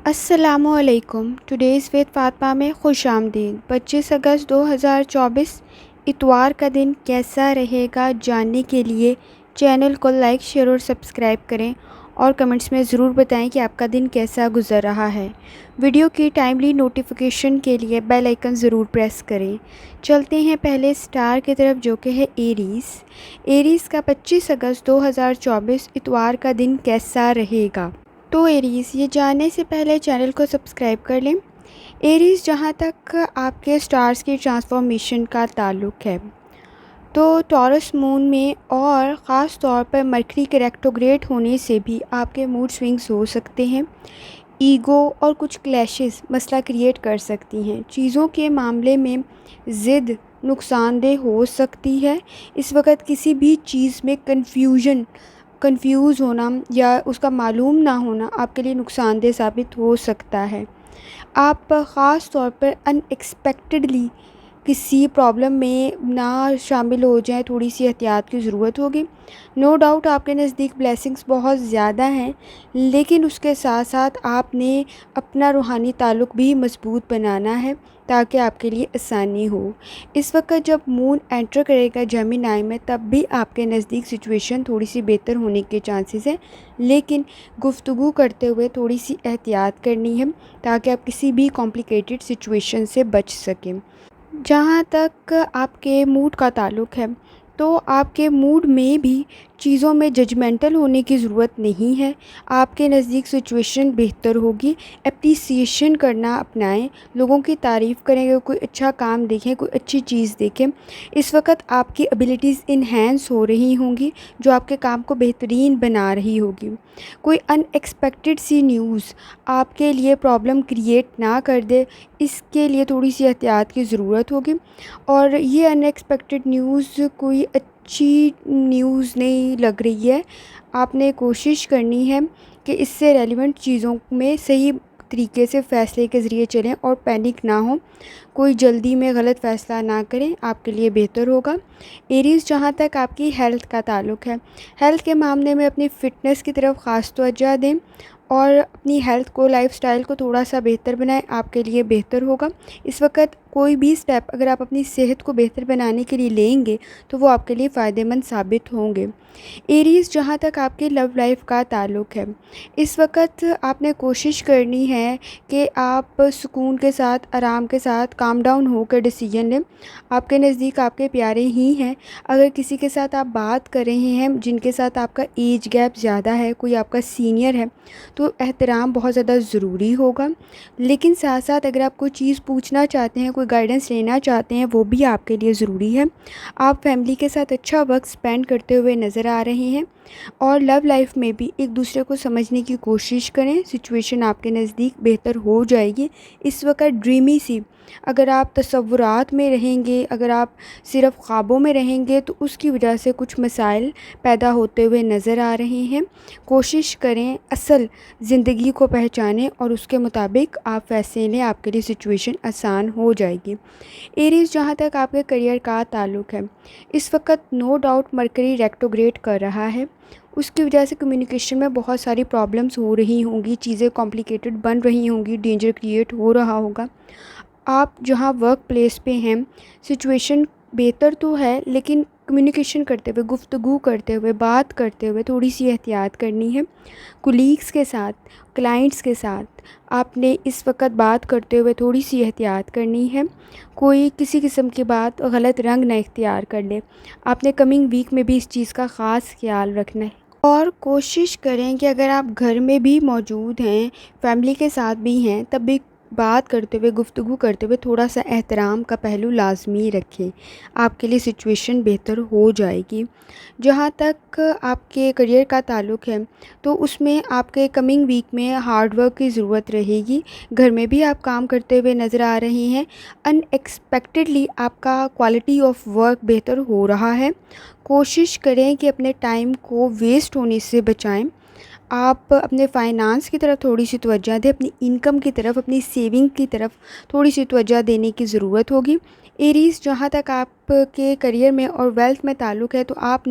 السلام علیکم۔ Today's with Fatima میں خوش آمدید۔ 25 اگست 2024 اتوار کا دن کیسا رہے گا جاننے کے لیے چینل کو لائک، شیئر اور سبسکرائب کریں اور کمنٹس میں ضرور بتائیں کہ آپ کا دن کیسا گزر رہا ہے۔ ویڈیو کی ٹائملی نوٹیفیکیشن کے لیے بیل آئیکن ضرور پریس کریں۔ چلتے ہیں پہلے سٹار کی طرف جو کہ ہے ایریز کا 25 اگست 2024 اتوار کا دن کیسا رہے گا۔ تو ایریز یہ جاننے سے پہلے چینل کو سبسکرائب کر لیں۔ ایریز جہاں تک آپ کے سٹارز کی ٹرانسفارمیشن کا تعلق ہے تو ٹورس مون میں اور خاص طور پر مرکری کے ریٹروگریڈ ہونے سے بھی آپ کے موڈ سوئنگز ہو سکتے ہیں۔ ایگو اور کچھ کلیشز مسئلہ کریٹ کر سکتی ہیں۔ چیزوں کے معاملے میں ضد نقصان دہ ہو سکتی ہے۔ اس وقت کسی بھی چیز میں کنفیوز ہونا یا اس کا معلوم نہ ہونا آپ کے لیے نقصان دہ ثابت ہو سکتا ہے۔ آپ خاص طور پر ان ایکسپیکٹڈلی کسی پرابلم میں نہ شامل ہو جائیں، تھوڑی سی احتیاط کی ضرورت ہوگی۔ نو ڈاؤٹ آپ کے نزدیک بلیسنگز بہت زیادہ ہیں، لیکن اس کے ساتھ ساتھ آپ نے اپنا روحانی تعلق بھی مضبوط بنانا ہے تاکہ آپ کے لیے آسانی ہو۔ اس وقت جب مون انٹر کرے گا جیمینائی میں تب بھی آپ کے نزدیک سچویشن تھوڑی سی بہتر ہونے کے چانسز ہیں، لیکن گفتگو کرتے ہوئے تھوڑی سی احتیاط کرنی ہے تاکہ آپ کسی بھی کمپلیکیٹڈ سچویشن سے بچ سکیں۔ جہاں تک آپ کے موڈ کا تعلق ہے تو آپ کے موڈ میں بھی چیزوں میں ججمنٹل ہونے کی ضرورت نہیں ہے۔ آپ کے نزدیک سچویشن بہتر ہوگی۔ اپریسیشن کرنا اپنائیں، لوگوں کی تعریف کریں، کہ کوئی اچھا کام دیکھیں، کوئی اچھی چیز دیکھیں۔ اس وقت آپ کی ایبلٹیز انہینس ہو رہی ہوں گی جو آپ کے کام کو بہترین بنا رہی ہوگی۔ کوئی ان ایکسپیکٹڈ سی نیوز آپ کے لیے پرابلم کریٹ نہ کر دے، اس کے لیے تھوڑی سی احتیاط کی ضرورت ہوگی۔ اور یہ ان ایکسپیکٹڈ نیوز کوئی اچھی نیوز نہیں لگ رہی ہے۔ آپ نے کوشش کرنی ہے کہ اس سے ریلیونٹ چیزوں میں صحیح طریقے سے فیصلے کے ذریعے چلیں اور پینک نہ ہوں۔ کوئی جلدی میں غلط فیصلہ نہ کریں، آپ کے لیے بہتر ہوگا۔ ایریز جہاں تک آپ کی ہیلتھ کا تعلق ہے، ہیلتھ کے معاملے میں اپنی فٹنس کی طرف خاص توجہ دیں اور اپنی ہیلتھ کو، لائف سٹائل کو تھوڑا سا بہتر بنائیں، آپ کے لیے بہتر ہوگا۔ اس وقت کوئی بھی سٹیپ اگر آپ اپنی صحت کو بہتر بنانے کے لیے لیں گے تو وہ آپ کے لیے فائدہ مند ثابت ہوں گے۔ ایریز جہاں تک آپ کی لو لائف کا تعلق ہے، اس وقت آپ نے کوشش کرنی ہے کہ آپ سکون کے ساتھ، آرام کے ساتھ، کام ڈاؤن ہو کر ڈیسیجن لیں۔ آپ کے نزدیک آپ کے پیارے ہی ہیں۔ اگر کسی کے ساتھ آپ بات کر رہے ہیں جن کے ساتھ آپ کا ایج گیپ زیادہ ہے، کوئی آپ کا سینئر ہے، تو احترام بہت زیادہ ضروری ہوگا۔ لیکن ساتھ ساتھ اگر آپ کوئی چیز پوچھنا چاہتے ہیں، کوئی گائیڈنس لینا چاہتے ہیں، وہ بھی آپ کے لیے ضروری ہے۔ آپ فیملی کے ساتھ اچھا وقت سپینڈ کرتے ہوئے نظر آ رہے ہیں اور لو لائف میں بھی ایک دوسرے کو سمجھنے کی کوشش کریں۔ سچویشن آپ کے نزدیک بہتر ہو جائے گی۔ اس وقت ڈریمی سی اگر آپ تصورات میں رہیں گے، اگر آپ صرف خوابوں میں رہیں گے تو اس کی وجہ سے کچھ مسائل پیدا ہوتے ہوئے نظر آ رہے ہیں۔ کوشش کریں اصل زندگی کو پہچانیں اور اس کے مطابق آپ فیصلے لیں، آپ کے لیے سچویشن آسان ہو جائے گی۔ ایریز جہاں تک آپ کے کریئر کا تعلق ہے، اس وقت نو ڈاؤٹ مرکری ریٹروگریڈ کر رہا ہے۔ اس کی وجہ سے کمیونیکیشن میں بہت ساری پرابلمس ہو رہی ہوں گی، چیزیں کمپلیکیٹڈ بن رہی ہوں گی، ڈینجر کریٹ ہو رہا ہوگا۔ آپ جہاں ورک پلیس پہ ہیں، سچویشن بہتر تو ہے لیکن کمیونیکیشن کرتے ہوئے، گفتگو کرتے ہوئے، بات کرتے ہوئے تھوڑی سی احتیاط کرنی ہے۔ کولیگس کے ساتھ، کلائنٹس کے ساتھ آپ نے اس وقت بات کرتے ہوئے تھوڑی سی احتیاط کرنی ہے۔ کوئی کسی قسم کی بات غلط رنگ نہ اختیار کر لے۔ آپ نے کمنگ ویک میں بھی اس چیز کا خاص خیال رکھنا ہے۔ اور کوشش کریں کہ اگر آپ گھر میں بھی موجود ہیں، فیملی کے ساتھ بھی ہیں، تب بھی بات کرتے ہوئے، گفتگو کرتے ہوئے تھوڑا سا احترام کا پہلو لازمی رکھیں۔ آپ کے لیے سچویشن بہتر ہو جائے گی۔ جہاں تک آپ کے کریئر کا تعلق ہے تو اس میں آپ کے کمنگ ویک میں ہارڈ ورک کی ضرورت رہے گی۔ گھر میں بھی آپ کام کرتے ہوئے نظر آ رہے ہیں۔ ان ایکسپیکٹڈلی آپ کا کوالٹی آف ورک بہتر ہو رہا ہے۔ کوشش کریں کہ اپنے ٹائم کو ویسٹ ہونے سے بچائیں۔ آپ اپنے فائنانس کی طرف تھوڑی سی توجہ دیں، اپنی انکم کی طرف، اپنی سیونگ کی طرف تھوڑی سی توجہ دینے کی ضرورت ہوگی۔ ایریز، جہاں تک آپ کے کریئر میں اور ویلتھ میں تعلق ہے تو آپ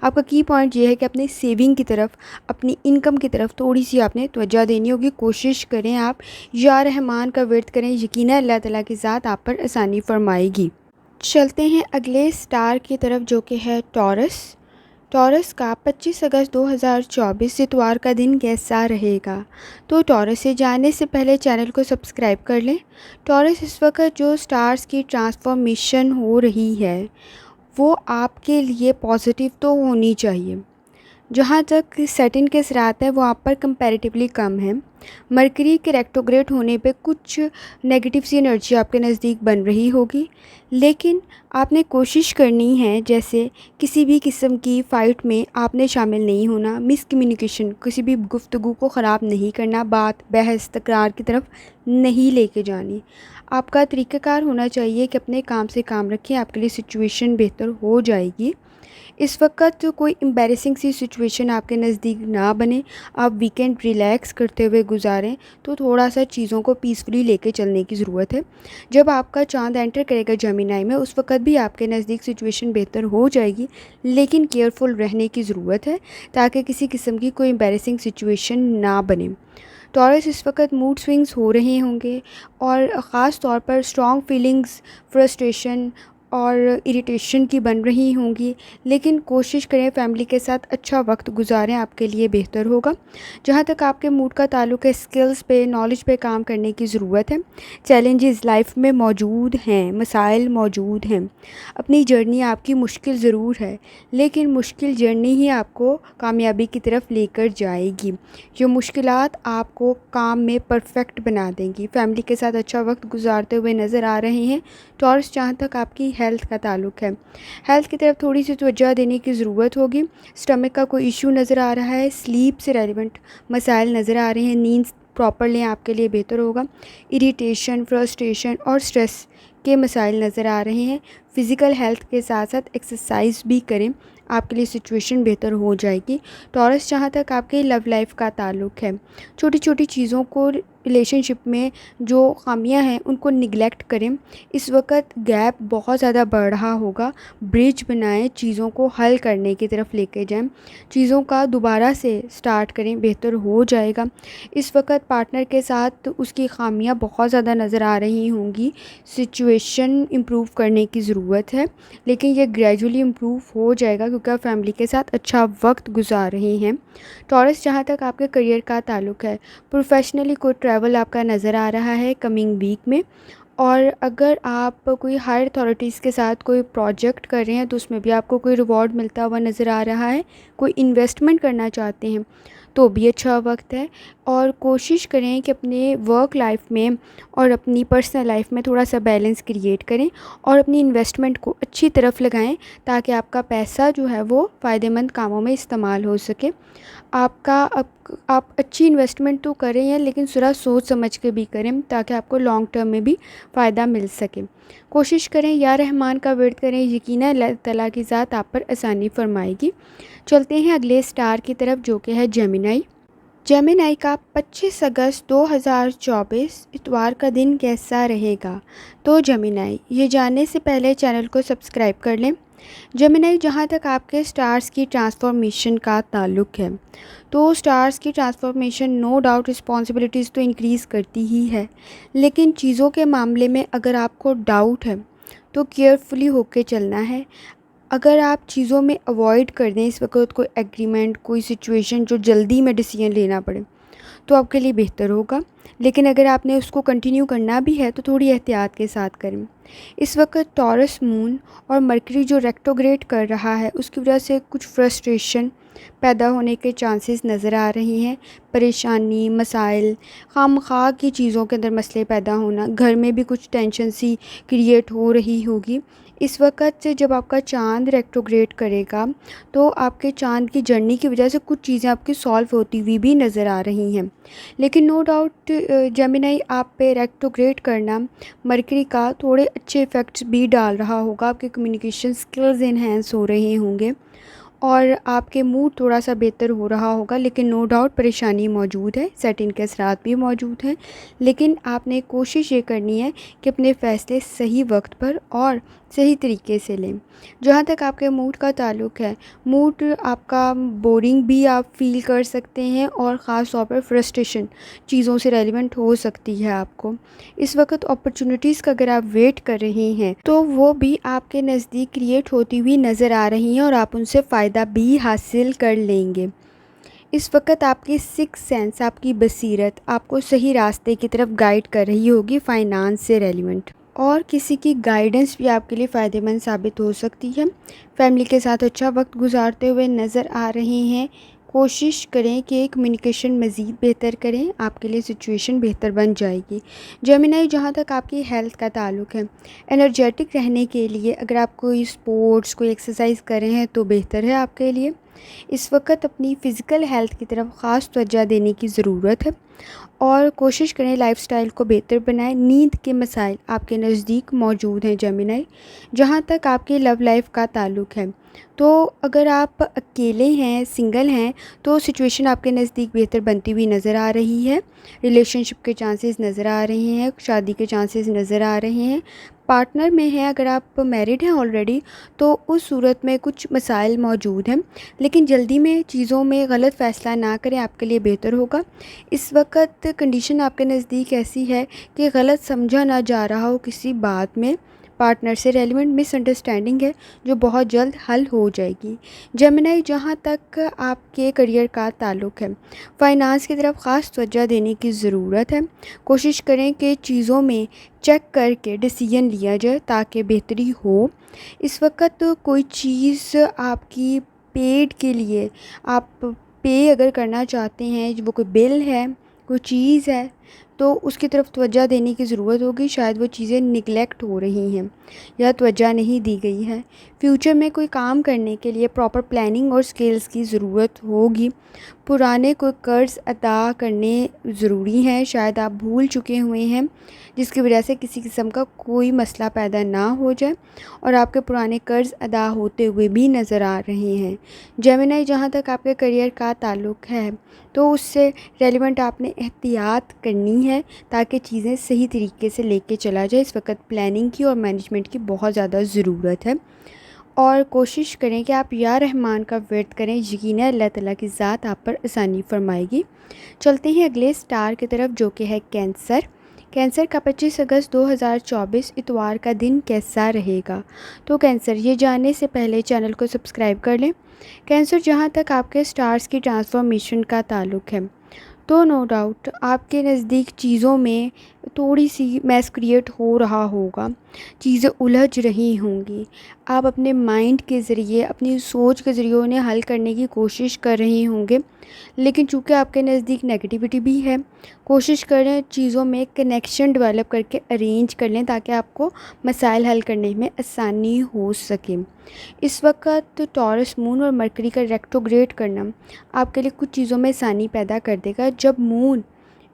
کا کی پوائنٹ یہ ہے کہ اپنی سیونگ کی طرف، اپنی انکم کی طرف تھوڑی سی آپ نے توجہ دینی ہوگی۔ کوشش کریں آپ یا رحمان کا ورد کریں، یقیناً اللہ تعالیٰ کی ذات آپ پر آسانی فرمائے گی۔ چلتے ہیں اگلے سٹار کی طرف جو کہ ہے ٹورس۔ ٹورس کا 25 اگست 2024 اتوار کا دن کیسا رہے گا؟ تو ٹورس سے جاننے سے پہلے چینل کو سبسکرائب کر لیں۔ ٹورس، اس وقت جو سٹارز کی ٹرانسفارمیشن ہو رہی ہے وہ آپ کے لیے پازیٹیو تو ہونی چاہیے۔ جہاں تک سیٹن کے اثرات ہیں وہ آپ پر کمپیریٹیولی کم ہیں۔ مرکری کے ریٹروگریڈ ہونے پہ کچھ نیگیٹو سی انرجی آپ کے نزدیک بن رہی ہوگی، لیکن آپ نے کوشش کرنی ہے جیسے کسی بھی قسم کی فائٹ میں آپ نے شامل نہیں ہونا، مس کمیونیکیشن، کسی بھی گفتگو کو خراب نہیں کرنا، بات بحث تکرار کی طرف نہیں لے کے جانی۔ آپ کا طریقہ کار ہونا چاہیے کہ اپنے کام سے کام رکھیں، آپ کے لیے سچویشن بہتر ہو جائے گی۔ اس وقت کوئی امبیرسنگ سی سچویشن آپ کے نزدیک نہ بنے، آپ ویکینڈ ریلیکس کرتے ہوئے گزاریں تو تھوڑا سا چیزوں کو پیسفلی لے کے چلنے کی ضرورت ہے۔ جب آپ کا چاند انٹر کرے گا جیمینائی میں اس وقت بھی آپ کے نزدیک سچویشن بہتر ہو جائے گی، لیکن کیئرفل رہنے کی ضرورت ہے تاکہ کسی قسم کی کوئی امبیرسنگ سچویشن نہ بنے۔ ٹورس، اس وقت موڈ سوئنگز ہو رہے ہوں گے اور خاص طور پر اسٹرانگ فیلنگز، فرسٹریشن اور اریٹیشن کی بن رہی ہوں گی، لیکن کوشش کریں فیملی کے ساتھ اچھا وقت گزاریں، آپ کے لیے بہتر ہوگا۔ جہاں تک آپ کے موڈ کا تعلق ہے، اسکلز پہ، نالج پہ کام کرنے کی ضرورت ہے۔ چیلنجز لائف میں موجود ہیں، مسائل موجود ہیں، اپنی جرنی آپ کی مشکل ضرور ہے لیکن مشکل جرنی ہی آپ کو کامیابی کی طرف لے کر جائے گی۔ یہ مشکلات آپ کو کام میں پرفیکٹ بنا دیں گی۔ فیملی کے ساتھ اچھا وقت گزارتے ہوئے نظر آ رہے ہیں ٹورس۔ جہاں تک آپ کی ہیلتھ کا تعلق ہے، ہیلتھ کی طرف تھوڑی سی توجہ دینے کی ضرورت ہوگی۔ اسٹمک کا کوئی ایشو نظر آ رہا ہے، سلیپ سے ریلیونٹ مسائل نظر آ رہے ہیں، نیند پراپر لیں، آپ کے لیے بہتر ہوگا۔ اریٹیشن، فرسٹریشن اور سٹریس کے مسائل نظر آ رہے ہیں۔ فزیکل ہیلتھ کے ساتھ ساتھ ایکسرسائز بھی کریں، آپ کے لیے سچویشن بہتر ہو جائے گی۔ ٹورس، جہاں تک آپ کے لو لائف کا تعلق ہے، چھوٹی چھوٹی چیزوں کو، ریلیشن شپ میں جو خامیاں ہیں ان کو نگلیکٹ کریں۔ اس وقت گیپ بہت زیادہ بڑھ رہا ہوگا، برج بنائیں، چیزوں کو حل کرنے کی طرف لے کے جائیں، چیزوں کا دوبارہ سے سٹارٹ کریں، بہتر ہو جائے گا۔ اس وقت پارٹنر کے ساتھ اس کی خامیاں بہت زیادہ نظر آ رہی ہوں گی، سچویشن امپروو کرنے کی ضرورت ہے، لیکن یہ گریجولی امپروو ہو جائے گا کیونکہ آپ فیملی کے ساتھ اچھا وقت گزار رہے ہیں۔ ٹورس، جہاں تک آپ کے کریئر کا تعلق ہے، پروفیشنلی کوئی ٹریول آپ کا نظر آ رہا ہے کمنگ ویک میں، اور اگر آپ کوئی ہائر اتھارٹیز کے ساتھ کوئی پروجیکٹ کر رہے ہیں تو اس میں بھی آپ کو کوئی ریوارڈ ملتا ہوا نظر آ رہا ہے۔ کوئی انویسٹمنٹ کرنا چاہتے ہیں تو بھی اچھا وقت ہے، اور کوشش کریں کہ اپنے ورک لائف میں اور اپنی پرسنل لائف میں تھوڑا سا بیلنس کریٹ کریں اور اپنی انویسٹمنٹ کو اچھی طرف لگائیں تاکہ آپ کا پیسہ جو ہے وہ فائدہ مند کاموں میں استعمال ہو سکے۔ آپ اچھی انویسٹمنٹ تو کریں ہیں لیکن ذرا سوچ سمجھ کے بھی کریں تاکہ آپ کو لانگ ٹرم میں بھی فائدہ مل سکے۔ کوشش کریں یا رحمان کا ورد کریں، یقیناً اللہ تعالیٰ کی ذات آپ پر آسانی فرمائے گی۔ چلتے ہیں اگلے سٹار کی طرف جو کہ ہے جیمینائی۔ جیمینائی کا 25 اگست 2024 اتوار کا دن کیسا رہے گا؟ تو جیمینائی، یہ جاننے سے پہلے چینل کو سبسکرائب کر لیں۔ جیمینائی، جہاں تک آپ کے سٹارز کی ٹرانسفارمیشن کا تعلق ہے تو سٹارز کی ٹرانسفارمیشن نو ڈاؤٹ رسپانسبلٹیز تو انکریز کرتی ہی ہے، لیکن چیزوں کے معاملے میں اگر آپ کو ڈاؤٹ ہے تو کیئرفلی ہو کے چلنا ہے۔ اگر آپ چیزوں میں اوائڈ کر دیں اس وقت کوئی ایگریمنٹ، کوئی سچویشن جو جلدی میں ڈیسیژن لینا پڑے تو آپ کے لیے بہتر ہوگا، لیکن اگر آپ نے اس کو کنٹینیو کرنا بھی ہے تو تھوڑی احتیاط کے ساتھ کریں۔ اس وقت ٹورس مون اور مرکری جو ریٹروگریڈ کر رہا ہے اس کی وجہ سے کچھ فرسٹریشن پیدا ہونے کے چانسز نظر آ رہے ہیں، پریشانی، مسائل، خام خواہ کی چیزوں کے اندر مسئلے پیدا ہونا، گھر میں بھی کچھ ٹینشن سی کریٹ ہو رہی ہوگی۔ اس وقت سے جب آپ کا چاند ریٹروگریڈ کرے گا تو آپ کے چاند کی جرنی کی وجہ سے کچھ چیزیں آپ کی سالو ہوتی ہوئی بھی نظر آ رہی ہیں، لیکن نو ڈاؤٹ جیمینائی آپ پہ ریٹروگریڈ کرنا مرکری کا تھوڑے اچھے ایفیکٹس بھی ڈال رہا ہوگا، آپ کے کمیونیکیشن سکلز انہینس ہو رہے ہوں گے اور آپ کے موڈ تھوڑا سا بہتر ہو رہا ہوگا، لیکن نو ڈاؤٹ پریشانی موجود ہے، سیٹنگ کے اثرات بھی موجود ہیں، لیکن آپ نے کوشش یہ کرنی ہے کہ اپنے فیصلے صحیح وقت پر اور صحیح طریقے سے لیں۔ جہاں تک آپ کے موڈ کا تعلق ہے، موڈ آپ کا بورنگ بھی آپ فیل کر سکتے ہیں، اور خاص طور پر فرسٹریشن چیزوں سے ریلیونٹ ہو سکتی ہے آپ کو۔ اس وقت اپرچونیٹیز کا اگر آپ ویٹ کر رہے ہیں تو وہ بھی آپ کے نزدیک کریٹ ہوتی ہوئی نظر آ رہی ہیں، اور آپ ان سے فائدہ بھی حاصل کر لیں گے۔ اس وقت آپ کی سکس سینس، آپ کی بصیرت آپ کو صحیح راستے کی طرف گائیڈ کر رہی ہوگی فائنانس سے ریلیونٹ، اور کسی کی گائیڈنس بھی آپ کے لیے فائدہ مند ثابت ہو سکتی ہے۔ فیملی کے ساتھ اچھا وقت گزارتے ہوئے نظر آ رہے ہیں۔ کوشش کریں کہ کمیونیکیشن مزید بہتر کریں، آپ کے لیے سچویشن بہتر بن جائے گی۔ جیمنائی، جہاں تک آپ کی ہیلتھ کا تعلق ہے، انرجیٹک رہنے کے لیے اگر آپ کوئی سپورٹس، کوئی ایکسرسائز کر رہے ہیں تو بہتر ہے آپ کے لیے۔ اس وقت اپنی فزیکل ہیلتھ کی طرف خاص توجہ دینے کی ضرورت ہے، اور کوشش کریں لائف سٹائل کو بہتر بنائیں۔ نیند کے مسائل آپ کے نزدیک موجود ہیں جیمنائی۔ جہاں تک آپ کی لو لائف کا تعلق ہے، تو اگر آپ اکیلے ہیں، سنگل ہیں، تو سچویشن آپ کے نزدیک بہتر بنتی ہوئی نظر آ رہی ہے۔ ریلیشن شپ کے چانسز نظر آ رہے ہیں، شادی کے چانسز نظر آ رہے ہیں۔ پارٹنر میں ہیں، اگر آپ میرڈ ہیں آلریڈی، تو اس صورت میں کچھ مسائل موجود ہیں، لیکن جلدی میں چیزوں میں غلط فیصلہ نہ کریں، آپ کے لیے بہتر ہوگا۔ اس وقت کنڈیشن آپ کے نزدیک ایسی ہے کہ غلط سمجھا نہ جا رہا ہو کسی بات میں، پارٹنر سے ریلیونٹ مس انڈرسٹینڈنگ ہے جو بہت جلد حل ہو جائے گی۔ جیمنائی، جہاں تک آپ کے کریئر کا تعلق ہے، فائنانس کی طرف خاص توجہ دینے کی ضرورت ہے۔ کوشش کریں کہ چیزوں میں چیک کر کے ڈیسیژن لیا جائے تاکہ بہتری ہو۔ اس وقت کوئی چیز آپ کی پیڈ کے لیے، آپ پے اگر کرنا چاہتے ہیں، وہ کوئی بل ہے، کوئی چیز ہے، تو اس کی طرف توجہ دینے کی ضرورت ہوگی۔ شاید وہ چیزیں نگلیکٹ ہو رہی ہیں یا توجہ نہیں دی گئی ہے۔ فیوچر میں کوئی کام کرنے کے لیے پراپر پلاننگ اور سکلز کی ضرورت ہوگی۔ پرانے کوئی قرض ادا کرنے ضروری ہیں، شاید آپ بھول چکے ہوئے ہیں، جس کی وجہ سے کسی قسم کا کوئی مسئلہ پیدا نہ ہو جائے، اور آپ کے پرانے قرض ادا ہوتے ہوئے بھی نظر آ رہے ہیں۔ جیمنائی، جہاں تک آپ کے کریئر کا تعلق ہے، تو اس سے ریلیونٹ آپ نے احتیاط کرنی ہے تاکہ چیزیں صحیح طریقے سے لے کے چلا جائے۔ اس وقت پلاننگ کی اور مینجمنٹ کی بہت زیادہ ضرورت ہے، اور کوشش کریں کہ آپ یا رحمان کا ورد کریں، یقیناً اللہ تعالیٰ کی ذات آپ پر آسانی فرمائے گی۔ چلتے ہیں اگلے سٹار کی طرف، جو کہ ہے کینسر۔ کینسر کا 25 اگست 2024 اتوار کا دن کیسا رہے گا؟ تو کینسر، یہ جاننے سے پہلے چینل کو سبسکرائب کر لیں۔ کینسر، جہاں تک آپ کے سٹارز کی ٹرانسفارمیشن کا تعلق ہے، تو نو ڈاؤٹ آپ کے نزدیک چیزوں میں تھوڑی سی میس کریٹ ہو رہا ہوگا، چیزیں الجھ رہی ہوں گی۔ آپ اپنے مائنڈ کے ذریعے، اپنی سوچ کے ذریعے انہیں حل کرنے کی کوشش کر رہے ہوں گے، لیکن چونکہ آپ کے نزدیک نیگیٹیوٹی بھی ہے، کوشش کریں چیزوں میں کنیکشن ڈیولپ کر کے ارینج کر لیں تاکہ آپ کو مسائل حل کرنے میں آسانی ہو سکے۔ اس وقت ٹورس مون اور مرکری کا ریٹروگریڈ کرنا آپ کے لیے کچھ چیزوں میں آسانی پیدا کر دے گا۔ جب مون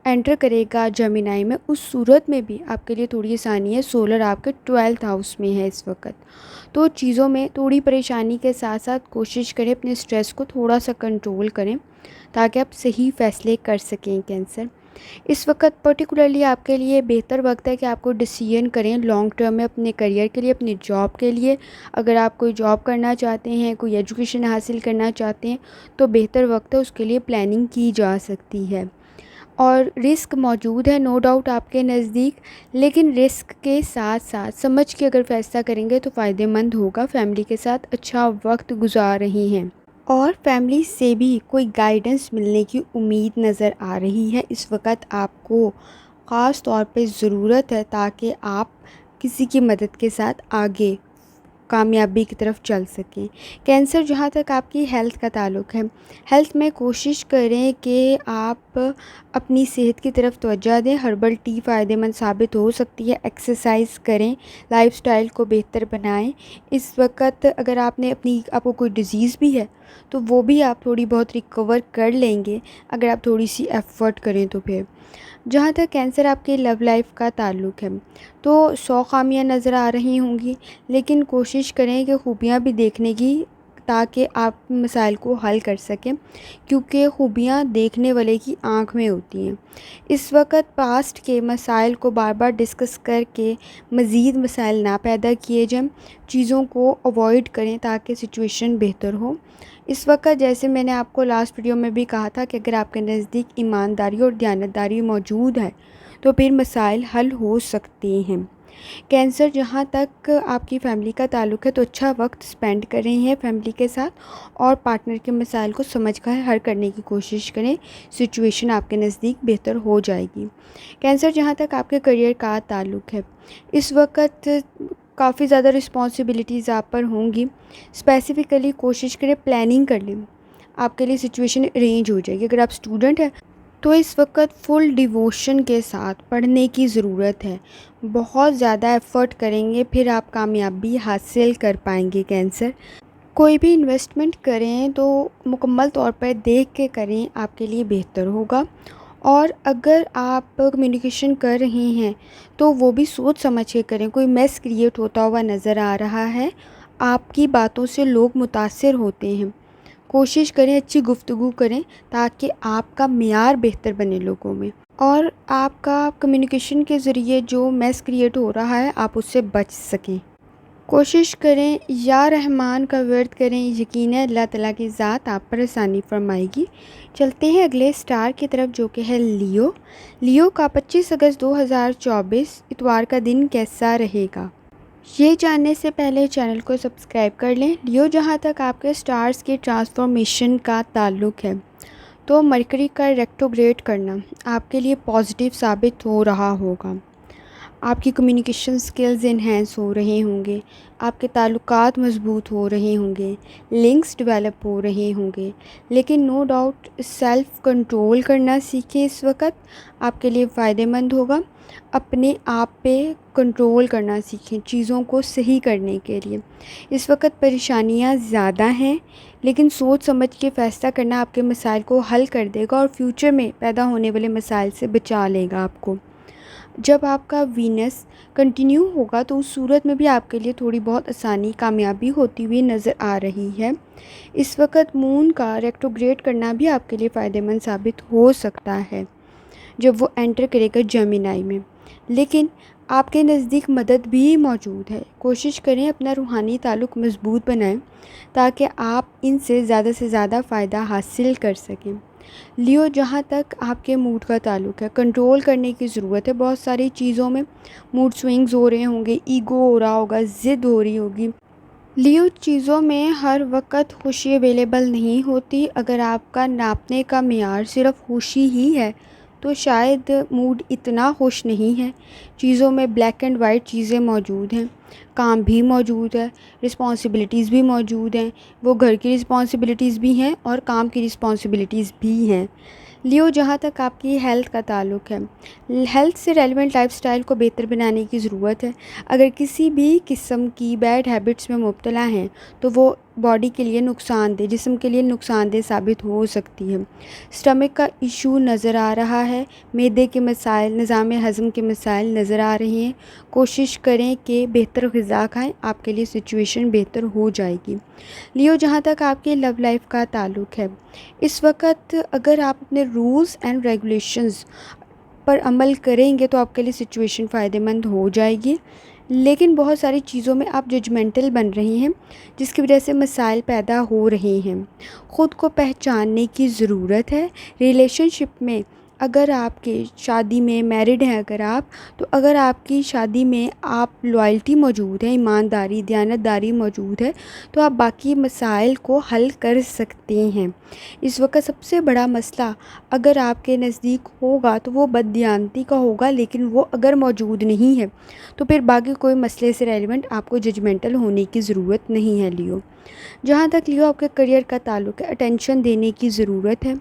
انٹر کرے گا جیمنائی میں، اس صورت میں بھی آپ کے لیے تھوڑی آسانی ہے۔ سولر آپ کے 12th ہاؤس میں ہے اس وقت، تو چیزوں میں تھوڑی پریشانی کے ساتھ ساتھ کوشش کریں اپنے سٹریس کو تھوڑا سا کنٹرول کریں تاکہ آپ صحیح فیصلے کر سکیں۔ کینسر، اس وقت پرٹیکولرلی آپ کے لیے بہتر وقت ہے کہ آپ کو ڈیسیژن کریں لانگ ٹرم میں، اپنے کریئر کے لیے، اپنی جاب کے لیے۔ اگر آپ کوئی جاب کرنا چاہتے ہیں، کوئی ایجوکیشن حاصل کرنا چاہتے ہیں، تو بہتر وقت ہے، اس کے لیے پلاننگ کی جا سکتی ہے۔ اور رسک موجود ہے نو ڈاؤٹ آپ کے نزدیک، لیکن رسک کے ساتھ ساتھ سمجھ کے اگر فیصلہ کریں گے تو فائدہ مند ہوگا۔ فیملی کے ساتھ اچھا وقت گزار رہی ہیں، اور فیملی سے بھی کوئی گائیڈنس ملنے کی امید نظر آ رہی ہے۔ اس وقت آپ کو خاص طور پہ ضرورت ہے تاکہ آپ کسی کی مدد کے ساتھ آگے کامیابی کی طرف چل سکیں۔ کینسر، جہاں تک آپ کی ہیلتھ کا تعلق ہے، ہیلتھ میں کوشش کریں کہ آپ اپنی صحت کی طرف توجہ دیں۔ ہربل ٹی فائدہ مند ثابت ہو سکتی ہے۔ ایکسرسائز کریں، لائف سٹائل کو بہتر بنائیں۔ اس وقت اگر آپ کو کوئی ڈیزیز بھی ہے تو وہ بھی آپ تھوڑی بہت ریکور کر لیں گے اگر آپ تھوڑی سی ایفرٹ کریں تو۔ پھر جہاں تک کینسر آپ کی لو لائف کا تعلق ہے، تو 100 خامیاں نظر آ رہی ہوں گی، لیکن کوشش کریں کہ خوبیاں بھی دیکھنے کی تاکہ آپ مسائل کو حل کر سکیں، کیونکہ خوبیاں دیکھنے والے کی آنکھ میں ہوتی ہیں۔ اس وقت پاسٹ کے مسائل کو بار بار ڈسکس کر کے مزید مسائل نہ پیدا کیے جائیں، چیزوں کو اوائڈ کریں تاکہ سچویشن بہتر ہو۔ اس وقت جیسے میں نے آپ کو لاسٹ ویڈیو میں بھی کہا تھا کہ اگر آپ کے نزدیک ایمانداری اور دیانتداری موجود ہے تو پھر مسائل حل ہو سکتے ہیں۔ کینسر، جہاں تک آپ کی فیملی کا تعلق ہے تو اچھا وقت سپینڈ کر رہے ہیں فیملی کے ساتھ، اور پارٹنر کے مسائل کو سمجھ کر حل کرنے کی کوشش کریں، سچویشن آپ کے نزدیک بہتر ہو جائے گی۔ کینسر، جہاں تک آپ کے کریئر کا تعلق ہے، اس وقت کافی زیادہ رسپانسبلٹیز آپ پر ہوں گی۔ اسپیسیفکلی کوشش کریں، پلاننگ کر لیں، آپ کے لیے سچویشن ارینج ہو جائے گی۔ اگر آپ اسٹوڈنٹ ہیں تو اس وقت فل ڈیووشن کے ساتھ پڑھنے کی ضرورت ہے، بہت زیادہ ایفرٹ کریں گے پھر آپ کامیابی حاصل کر پائیں گے۔ کینسر، کوئی بھی انویسٹمنٹ کریں تو مکمل طور پر دیکھ کے کریں، آپ کے لیے بہتر ہوگا۔ اور اگر آپ کمیونیکیشن کر رہے ہیں تو وہ بھی سوچ سمجھ کے کریں، کوئی میس کریٹ ہوتا ہوا نظر آ رہا ہے، آپ کی باتوں سے لوگ متاثر ہوتے ہیں، کوشش کریں اچھی گفتگو کریں تاکہ آپ کا معیار بہتر بنے لوگوں میں، اور آپ کا کمیونیکیشن کے ذریعے جو میس کریٹ ہو رہا ہے آپ اس سے بچ سکیں۔ کوشش کریں یا رحمان کا ورد کریں، یقین ہے اللہ تعالیٰ کی ذات آپ پر آسانی فرمائے گی۔ چلتے ہیں اگلے سٹار کی طرف جو کہ ہے لیو۔ لیو کا 25 اگست 2024 اتوار کا دن کیسا رہے گا؟ یہ جاننے سے پہلے چینل کو سبسکرائب کر لیں۔ لیو، جہاں تک آپ کے سٹارز کی ٹرانسفارمیشن کا تعلق ہے تو مرکری کا ریٹروگریڈ کرنا آپ کے لیے پازیٹیو ثابت ہو رہا ہوگا۔ آپ کی کمیونیکیشن سکلز انہینس ہو رہے ہوں گے، آپ کے تعلقات مضبوط ہو رہے ہوں گے، لنکس ڈیولپ ہو رہے ہوں گے، لیکن نو ڈاؤٹ سیلف کنٹرول کرنا سیکھیں۔ اس وقت آپ کے لیے فائدہ مند ہوگا، اپنے آپ پہ کنٹرول کرنا سیکھیں چیزوں کو صحیح کرنے کے لیے۔ اس وقت پریشانیاں زیادہ ہیں، لیکن سوچ سمجھ کے فیصلہ کرنا آپ کے مسائل کو حل کر دے گا اور فیوچر میں پیدا ہونے والے مسائل سے بچا لے گا آپ کو۔ جب آپ کا وینس کنٹینیو ہوگا تو اس صورت میں بھی آپ کے لیے تھوڑی بہت آسانی، کامیابی ہوتی ہوئی نظر آ رہی ہے۔ اس وقت مون کا ریٹروگریڈ کرنا بھی آپ کے لیے فائدہ مند ثابت ہو سکتا ہے جب وہ انٹر کرے گا جیمینائی میں، لیکن آپ کے نزدیک مدد بھی موجود ہے۔ کوشش کریں اپنا روحانی تعلق مضبوط بنائیں تاکہ آپ ان سے زیادہ فائدہ حاصل کر سکیں۔ لیو، جہاں تک آپ کے موڈ کا تعلق ہے، کنٹرول کرنے کی ضرورت ہے۔ بہت ساری چیزوں میں موڈ سوئنگز ہو رہے ہوں گے، ایگو ہو رہا ہوگا، ضد ہو رہی ہوگی۔ لیو، چیزوں میں ہر وقت خوشی اویلیبل نہیں ہوتی۔ اگر آپ کا ناپنے کا معیار صرف خوشی ہی ہے تو شاید موڈ اتنا خوش نہیں ہے۔ چیزوں میں بلیک اینڈ وائٹ چیزیں موجود ہیں، کام بھی موجود ہے، رسپانسبلٹیز بھی موجود ہیں، وہ گھر کی رسپانسبلٹیز بھی ہیں اور کام کی رسپانسبلٹیز بھی ہیں۔ لیو، جہاں تک آپ کی ہیلتھ کا تعلق ہے، ہیلتھ سے ریلیونٹ لائف سٹائل کو بہتر بنانے کی ضرورت ہے۔ اگر کسی بھی قسم کی بیڈ ہیبٹس میں مبتلا ہیں تو وہ باڈی کے لیے نقصان دہ، جسم کے لیے نقصان دہ ثابت ہو سکتی ہے۔ سٹمک کا ایشو نظر آ رہا ہے، معدے کے مسائل، نظام ہضم کے مسائل نظر آ رہے ہیں۔ کوشش کریں کہ بہتر غذا کھائیں، آپ کے لیے سچویشن بہتر ہو جائے گی۔ لیو، جہاں تک آپ کے لو لائف کا تعلق ہے، اس وقت اگر آپ اپنے رولز اینڈ ریگولیشنز پر عمل کریں گے تو آپ کے لیے سچویشن فائدہ مند ہو جائے گی، لیکن بہت ساری چیزوں میں آپ ججمنٹل بن رہے ہیں جس کی وجہ سے مسائل پیدا ہو رہے ہیں۔ خود کو پہچاننے کی ضرورت ہے۔ ریلیشن شپ میں اگر آپ کے شادی میں میرڈ ہیں، اگر آپ کی شادی میں آپ لوائلٹی موجود ہے، ایمانداری، دیانتداری موجود ہے تو آپ باقی مسائل کو حل کر سکتے ہیں۔ اس وقت سب سے بڑا مسئلہ اگر آپ کے نزدیک ہوگا تو وہ بددیانتی کا ہوگا، لیکن وہ اگر موجود نہیں ہے تو پھر باقی کوئی مسئلے سے ریلیونٹ آپ کو ججمنٹل ہونے کی ضرورت نہیں ہے۔ لیو، جہاں تک لیو آپ کے کریئر کا تعلق ہے، اٹینشن دینے کی ضرورت ہے،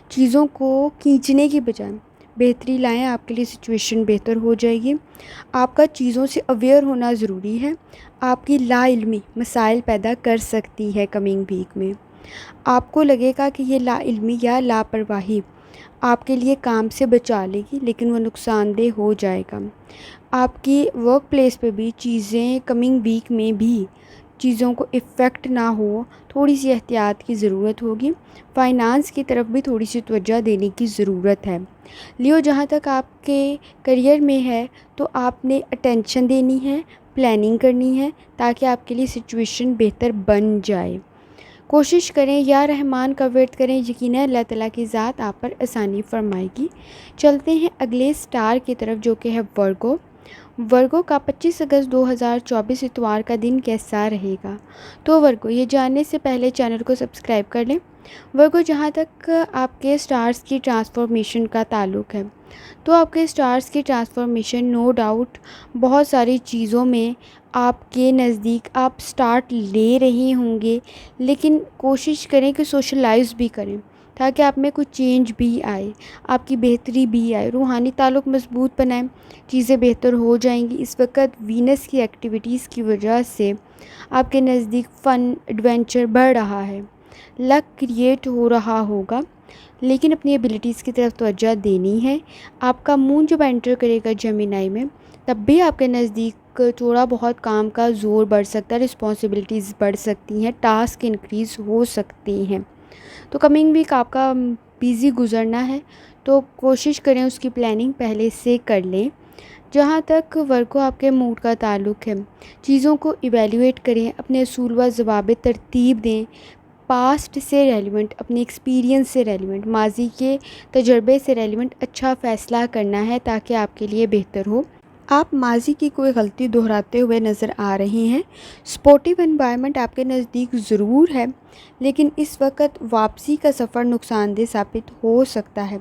چیزوں کو کھینچنے کی بجائے بہتری لائیں، آپ کے لیے سچویشن بہتر ہو جائے گی۔ آپ کا چیزوں سے اویئر ہونا ضروری ہے، آپ کی لا علمی مسائل پیدا کر سکتی ہے کمنگ ویک میں۔ آپ کو لگے گا کہ یہ لا علمی یا لاپرواہی آپ کے لیے کام سے بچا لے گی، لیکن وہ نقصان دہ ہو جائے گا۔ آپ کی ورک پلیس پہ بھی چیزیں کمنگ ویک میں بھی چیزوں کو افیکٹ نہ ہو، تھوڑی سی احتیاط کی ضرورت ہوگی۔ فائنانس کی طرف بھی تھوڑی سی توجہ دینے کی ضرورت ہے۔ لیو، جہاں تک آپ کے کریئر میں ہے تو آپ نے اٹینشن دینی ہے، پلاننگ کرنی ہے تاکہ آپ کے لیے سچویشن بہتر بن جائے۔ کوشش کریں یا رحمان کا ورد کریں، یقیناً اللہ تعالیٰ کی ذات آپ پر آسانی فرمائے گی۔ چلتے ہیں اگلے سٹار کی طرف جو کہ ہے ورگو۔ ورگو کا 25 اگست 2024 اتوار کا دن کیسا رہے گا؟ تو ورگو، یہ جاننے سے پہلے چینل کو سبسکرائب کر لیں۔ ورگو، جہاں تک آپ کے سٹارز کی ٹرانسفارمیشن کا تعلق ہے تو آپ کے سٹارز کی ٹرانسفارمیشن نو ڈاؤٹ بہت ساری چیزوں میں آپ کے نزدیک آپ سٹارٹ لے رہے ہوں گے، لیکن کوشش کریں کہ سوشلائز بھی کریں تاکہ آپ میں کچھ چینج بھی آئے، آپ کی بہتری بھی آئے، روحانی تعلق مضبوط بنائیں، چیزیں بہتر ہو جائیں گی۔ اس وقت وینس کی ایکٹیویٹیز کی وجہ سے آپ کے نزدیک فن ایڈونچر بڑھ رہا ہے، لک کریٹ ہو رہا ہوگا، لیکن اپنی ایبیلٹیز کی طرف توجہ دینی ہے۔ آپ کا مون جب انٹر کرے گا جیمینائی میں تب بھی آپ کے نزدیک تھوڑا بہت کام کا زور بڑھ سکتا ہے، رسپانسبلٹیز بڑھ سکتی ہیں، ٹاسک انکریز ہو سکتے ہیں۔ تو کمنگ ویک آپ کا بیزی گزرنا ہے، تو کوشش کریں اس کی پلاننگ پہلے سے کر لیں۔ جہاں تک ورگو آپ کے موڈ کا تعلق ہے، چیزوں کو ایویلیویٹ کریں، اپنے اصول و ضوابط ترتیب دیں، پاسٹ سے ریلیونٹ، اپنے ایکسپیرینس سے ریلیونٹ، ماضی کے تجربے سے ریلیونٹ اچھا فیصلہ کرنا ہے تاکہ آپ کے لیے بہتر ہو۔ آپ ماضی کی کوئی غلطی دہراتے ہوئے نظر آ رہے ہیں۔ سپورٹیو انوائرمنٹ آپ کے نزدیک ضرور ہے، لیکن اس وقت واپسی کا سفر نقصان دہ ثابت ہو سکتا ہے۔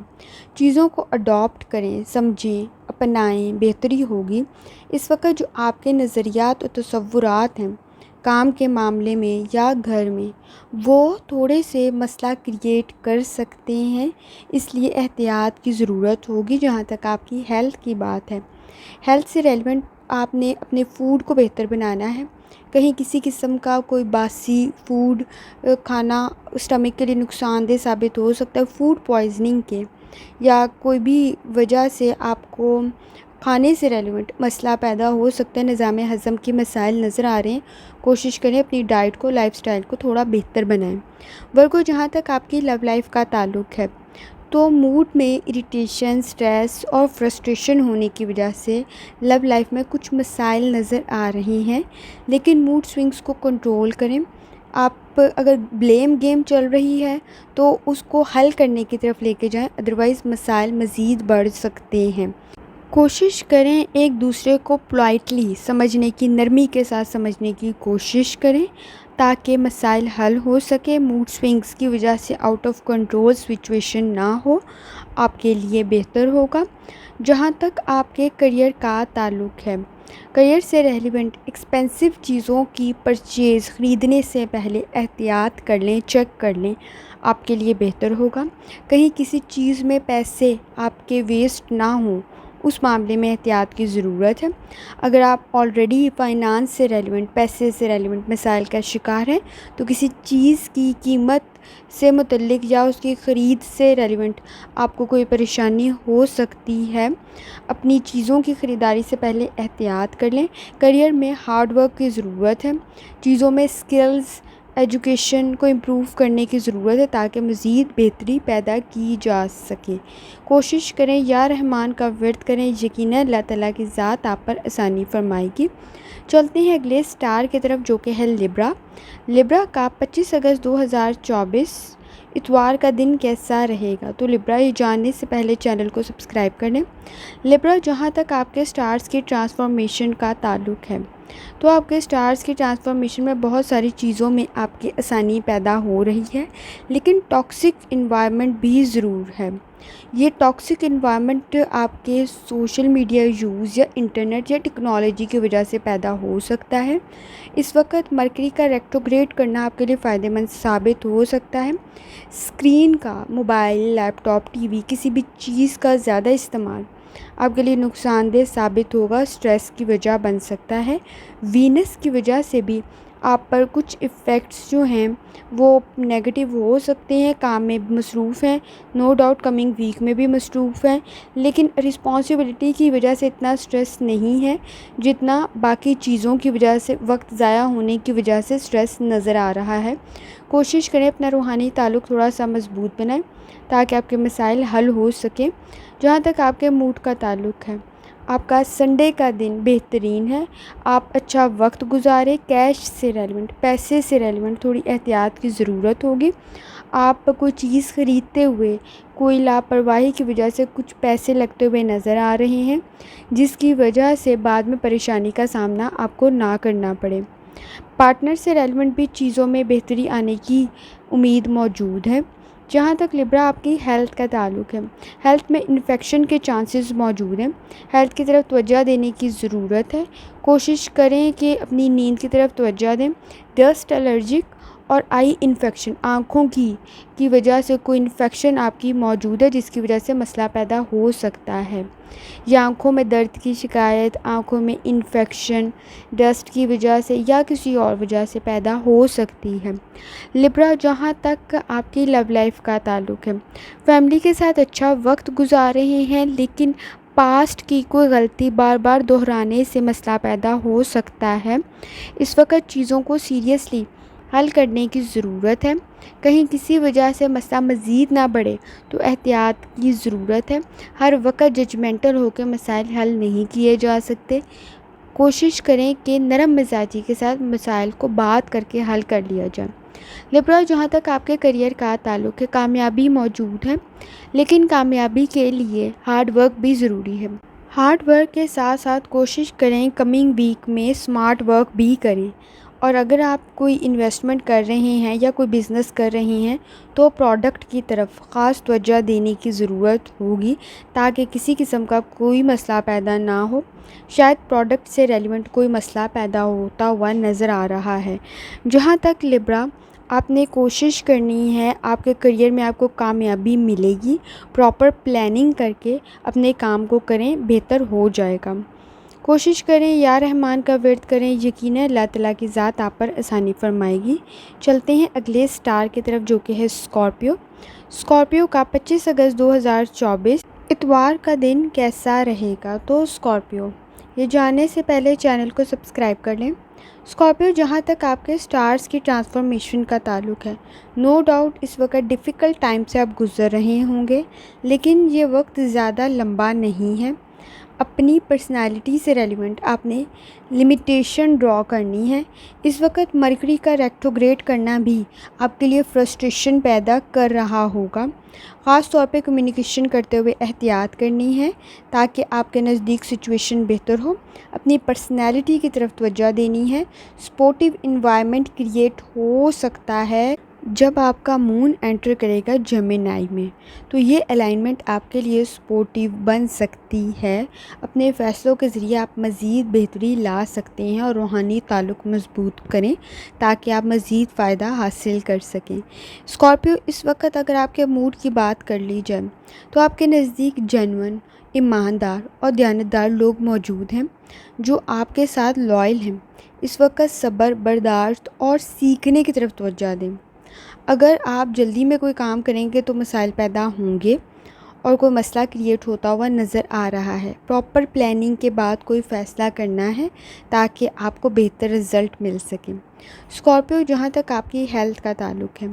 چیزوں کو اڈاپٹ کریں، سمجھیں، اپنائیں، بہتری ہوگی۔ اس وقت جو آپ کے نظریات اور تصورات ہیں کام کے معاملے میں یا گھر میں، وہ تھوڑے سے مسئلہ کریٹ کر سکتے ہیں، اس لیے احتیاط کی ضرورت ہوگی۔ جہاں تک آپ کی ہیلتھ کی بات ہے، ہیلتھ سے ریلیونٹ آپ نے اپنے فوڈ کو بہتر بنانا ہے۔ کہیں کسی قسم کا کوئی باسی فوڈ کھانا اسٹمک کے لیے نقصان دہ ثابت ہو سکتا ہے، فوڈ پوائزننگ کے یا کوئی بھی وجہ سے آپ کو کھانے سے ریلیونٹ مسئلہ پیدا ہو سکتا ہے، نظام ہضم کی مسائل نظر آ رہے ہیں۔ کوشش کریں اپنی ڈائٹ کو، لائف سٹائل کو تھوڑا بہتر بنائیں۔ ورگو، جہاں تک آپ کی لو لائف کا تعلق ہے تو موڈ میں اریٹیشن، سٹریس اور فرسٹریشن ہونے کی وجہ سے لو لائف میں کچھ مسائل نظر آ رہے ہیں، لیکن موڈ سوئنگز کو کنٹرول کریں۔ آپ اگر بلیم گیم چل رہی ہے تو اس کو حل کرنے کی طرف لے کے جائیں، ادروائز مسائل مزید بڑھ سکتے ہیں۔ کوشش کریں ایک دوسرے کو پولائٹلی سمجھنے کی، نرمی کے ساتھ سمجھنے کی کوشش کریں تاکہ مسائل حل ہو سکے، موڈ سوئنگز کی وجہ سے آؤٹ آف کنٹرول سچویشن نہ ہو، آپ کے لیے بہتر ہوگا۔ جہاں تک آپ کے کریئر کا تعلق ہے، کریئر سے ریلیونٹ ایکسپینسو چیزوں کی پرچیز خریدنے سے پہلے احتیاط کر لیں، چیک کر لیں، آپ کے لیے بہتر ہوگا۔ کہیں کسی چیز میں پیسے آپ کے ویسٹ نہ ہوں، اس معاملے میں احتیاط کی ضرورت ہے۔ اگر آپ آلریڈی فائنانس سے ریلیونٹ، پیسے سے ریلیونٹ مسائل کا شکار ہیں تو کسی چیز کی قیمت سے متعلق یا اس کی خرید سے ریلیونٹ آپ کو کوئی پریشانی ہو سکتی ہے۔ اپنی چیزوں کی خریداری سے پہلے احتیاط کر لیں۔ کریئر میں ہارڈ ورک کی ضرورت ہے، چیزوں میں سکلز، ایجوکیشن کو امپروو کرنے کی ضرورت ہے تاکہ مزید بہتری پیدا کی جا سکے۔ کوشش کریں یا رحمان کا ورد کریں، یقیناً اللہ تعالیٰ کی ذات آپ پر آسانی فرمائے گی۔ چلتے ہیں اگلے سٹار کی طرف جو کہ ہے لیبرا۔ لیبرا کا 25 اگست 2024 اتوار کا دن کیسا رہے گا؟ تو لیبرا، یہ جاننے سے پہلے چینل کو سبسکرائب کر لیں۔ لیبرا، جہاں تک آپ کے سٹارز کی ٹرانسفارمیشن کا تعلق ہے تو آپ کے سٹارز کی ٹرانسفارمیشن میں بہت ساری چیزوں میں آپ کی آسانی پیدا ہو رہی ہے، لیکن ٹاکسک انوائرمنٹ بھی ضرور ہے۔ یہ ٹاکسک انوائرمنٹ آپ کے سوشل میڈیا یوز یا انٹرنیٹ یا ٹیکنالوجی کی وجہ سے پیدا ہو سکتا ہے۔ اس وقت مرکری کا ریٹروگریڈ کرنا آپ کے لیے فائدہ مند ثابت ہو سکتا ہے۔ اسکرین کا، موبائل، لیپ ٹاپ، ٹی وی، کسی بھی چیز کا زیادہ استعمال آپ کے لیے نقصان دہ ثابت ہوگا، سٹریس کی وجہ بن سکتا ہے۔ وینس کی وجہ سے بھی آپ پر کچھ ایفیکٹس جو ہیں وہ نیگیٹو ہو سکتے ہیں، کام میں مصروف ہیں، نو ڈاؤٹ کمنگ ویک میں بھی مصروف ہیں، لیکن رسپانسبلٹی کی وجہ سے اتنا سٹریس نہیں ہے جتنا باقی چیزوں کی وجہ سے، وقت ضائع ہونے کی وجہ سے سٹریس نظر آ رہا ہے۔ کوشش کریں اپنا روحانی تعلق تھوڑا سا مضبوط بنائیں تاکہ آپ کے مسائل حل ہو سکیں۔ جہاں تک آپ کے موڈ کا تعلق ہے، آپ کا سنڈے کا دن بہترین ہے، آپ اچھا وقت گزاریں۔ کیش سے ریلیونٹ، پیسے سے ریلیونٹ تھوڑی احتیاط کی ضرورت ہوگی۔ آپ کوئی چیز خریدتے ہوئے کوئی لاپرواہی کی وجہ سے کچھ پیسے لگتے ہوئے نظر آ رہے ہیں، جس کی وجہ سے بعد میں پریشانی کا سامنا آپ کو نہ کرنا پڑے۔ پارٹنر سے ریلیونٹ بھی چیزوں میں بہتری آنے کی امید موجود ہے۔ جہاں تک لبرا آپ کی ہیلتھ کا تعلق ہے، ہیلتھ میں انفیکشن کے چانسز موجود ہیں، ہیلتھ کی طرف توجہ دینے کی ضرورت ہے۔ کوشش کریں کہ اپنی نیند کی طرف توجہ دیں۔ ڈسٹ الرجک اور آئی انفیکشن، آنکھوں کی وجہ سے کوئی انفیکشن آپ کی موجود ہے جس کی وجہ سے مسئلہ پیدا ہو سکتا ہے، یا آنکھوں میں درد کی شکایت، آنکھوں میں انفیکشن ڈسٹ کی وجہ سے یا کسی اور وجہ سے پیدا ہو سکتی ہے۔ لبرا، جہاں تک آپ کی لو لائف کا تعلق ہے، فیملی کے ساتھ اچھا وقت گزار رہے ہیں، لیکن پاسٹ کی کوئی غلطی بار بار دہرانے سے مسئلہ پیدا ہو سکتا ہے۔ اس وقت چیزوں کو سیریسلی حل کرنے کی ضرورت ہے۔ کہیں کسی وجہ سے مسئلہ مزید نہ بڑھے تو احتیاط کی ضرورت ہے۔ ہر وقت ججمنٹل ہو کے مسائل حل نہیں کیے جا سکتے۔ کوشش کریں کہ نرم مزاجی کے ساتھ مسائل کو بات کر کے حل کر لیا جائے۔ لبرا، جہاں تک آپ کے کیریئر کا تعلق ہے، کامیابی موجود ہے، لیکن کامیابی کے لیے ہارڈ ورک بھی ضروری ہے۔ ہارڈ ورک کے ساتھ ساتھ کوشش کریں کمنگ ویک میں سمارٹ ورک بھی کریں، اور اگر آپ کوئی انویسٹمنٹ کر رہے ہیں یا کوئی بزنس کر رہے ہیں تو پروڈکٹ کی طرف خاص توجہ دینے کی ضرورت ہوگی تاکہ کسی قسم کا کوئی مسئلہ پیدا نہ ہو۔ شاید پروڈکٹ سے ریلیونٹ کوئی مسئلہ پیدا ہوتا ہوا نظر آ رہا ہے۔ جہاں تک لبرا، آپ نے کوشش کرنی ہے، آپ کے کیریئر میں آپ کو کامیابی ملے گی۔ پراپر پلاننگ کر کے اپنے کام کو کریں، بہتر ہو جائے گا۔ کوشش کریں یا رحمان کا ورد کریں، یقیناً اللہ تعالیٰ کی ذات آپ پر آسانی فرمائے گی۔ چلتے ہیں اگلے سٹار کی طرف جو کہ ہے اسکارپیو۔ اسکارپیو کا 25 اگست 2024 اتوار کا دن کیسا رہے گا؟ تو اسکارپیو، یہ جاننے سے پہلے چینل کو سبسکرائب کر لیں۔ اسکارپیو، جہاں تک آپ کے سٹارز کی ٹرانسفارمیشن کا تعلق ہے، نو ڈاؤٹ اس وقت ڈیفیکلٹ ٹائم سے آپ گزر رہے ہوں گے، لیکن یہ وقت زیادہ لمبا نہیں ہے۔ اپنی پرسنالٹی سے ریلیونٹ آپ نے لمیٹیشن ڈرا کرنی ہے۔ اس وقت مرکری کا ریٹروگریڈ کرنا بھی آپ کے لیے فرسٹریشن پیدا کر رہا ہوگا۔ خاص طور پہ کمیونیکیشن کرتے ہوئے احتیاط کرنی ہے تاکہ آپ کے نزدیک سچویشن بہتر ہو۔ اپنی پرسنالٹی کی طرف توجہ دینی ہے۔ سپورٹیو انوائرمنٹ کریٹ ہو سکتا ہے جب آپ کا مون انٹر کرے گا جیمنائی میں، تو یہ الائنمنٹ آپ کے لیے سپورٹیو بن سکتی ہے۔ اپنے فیصلوں کے ذریعے آپ مزید بہتری لا سکتے ہیں اور روحانی تعلق مضبوط کریں تاکہ آپ مزید فائدہ حاصل کر سکیں۔ اسکارپیو، اس وقت اگر آپ کے موڈ کی بات کر لی جائے تو آپ کے نزدیک جینون، ایماندار اور دیانتدار لوگ موجود ہیں جو آپ کے ساتھ لائل ہیں۔ اس وقت صبر، برداشت اور سیکھنے کی طرف توجہ دیں۔ اگر آپ جلدی میں کوئی کام کریں گے تو مسائل پیدا ہوں گے اور کوئی مسئلہ کریٹ ہوتا ہوا نظر آ رہا ہے۔ پراپر پلاننگ کے بعد کوئی فیصلہ کرنا ہے تاکہ آپ کو بہتر رزلٹ مل سکے۔ اسکارپیو، جہاں تک آپ کی ہیلتھ کا تعلق ہے،